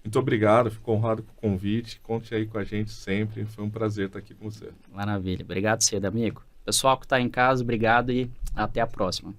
Muito obrigado, fico honrado com o convite. Conte aí com a gente sempre. Foi um prazer estar aqui com você. Maravilha. Obrigado, cedo, amigo. Pessoal que está em casa, obrigado e até a próxima.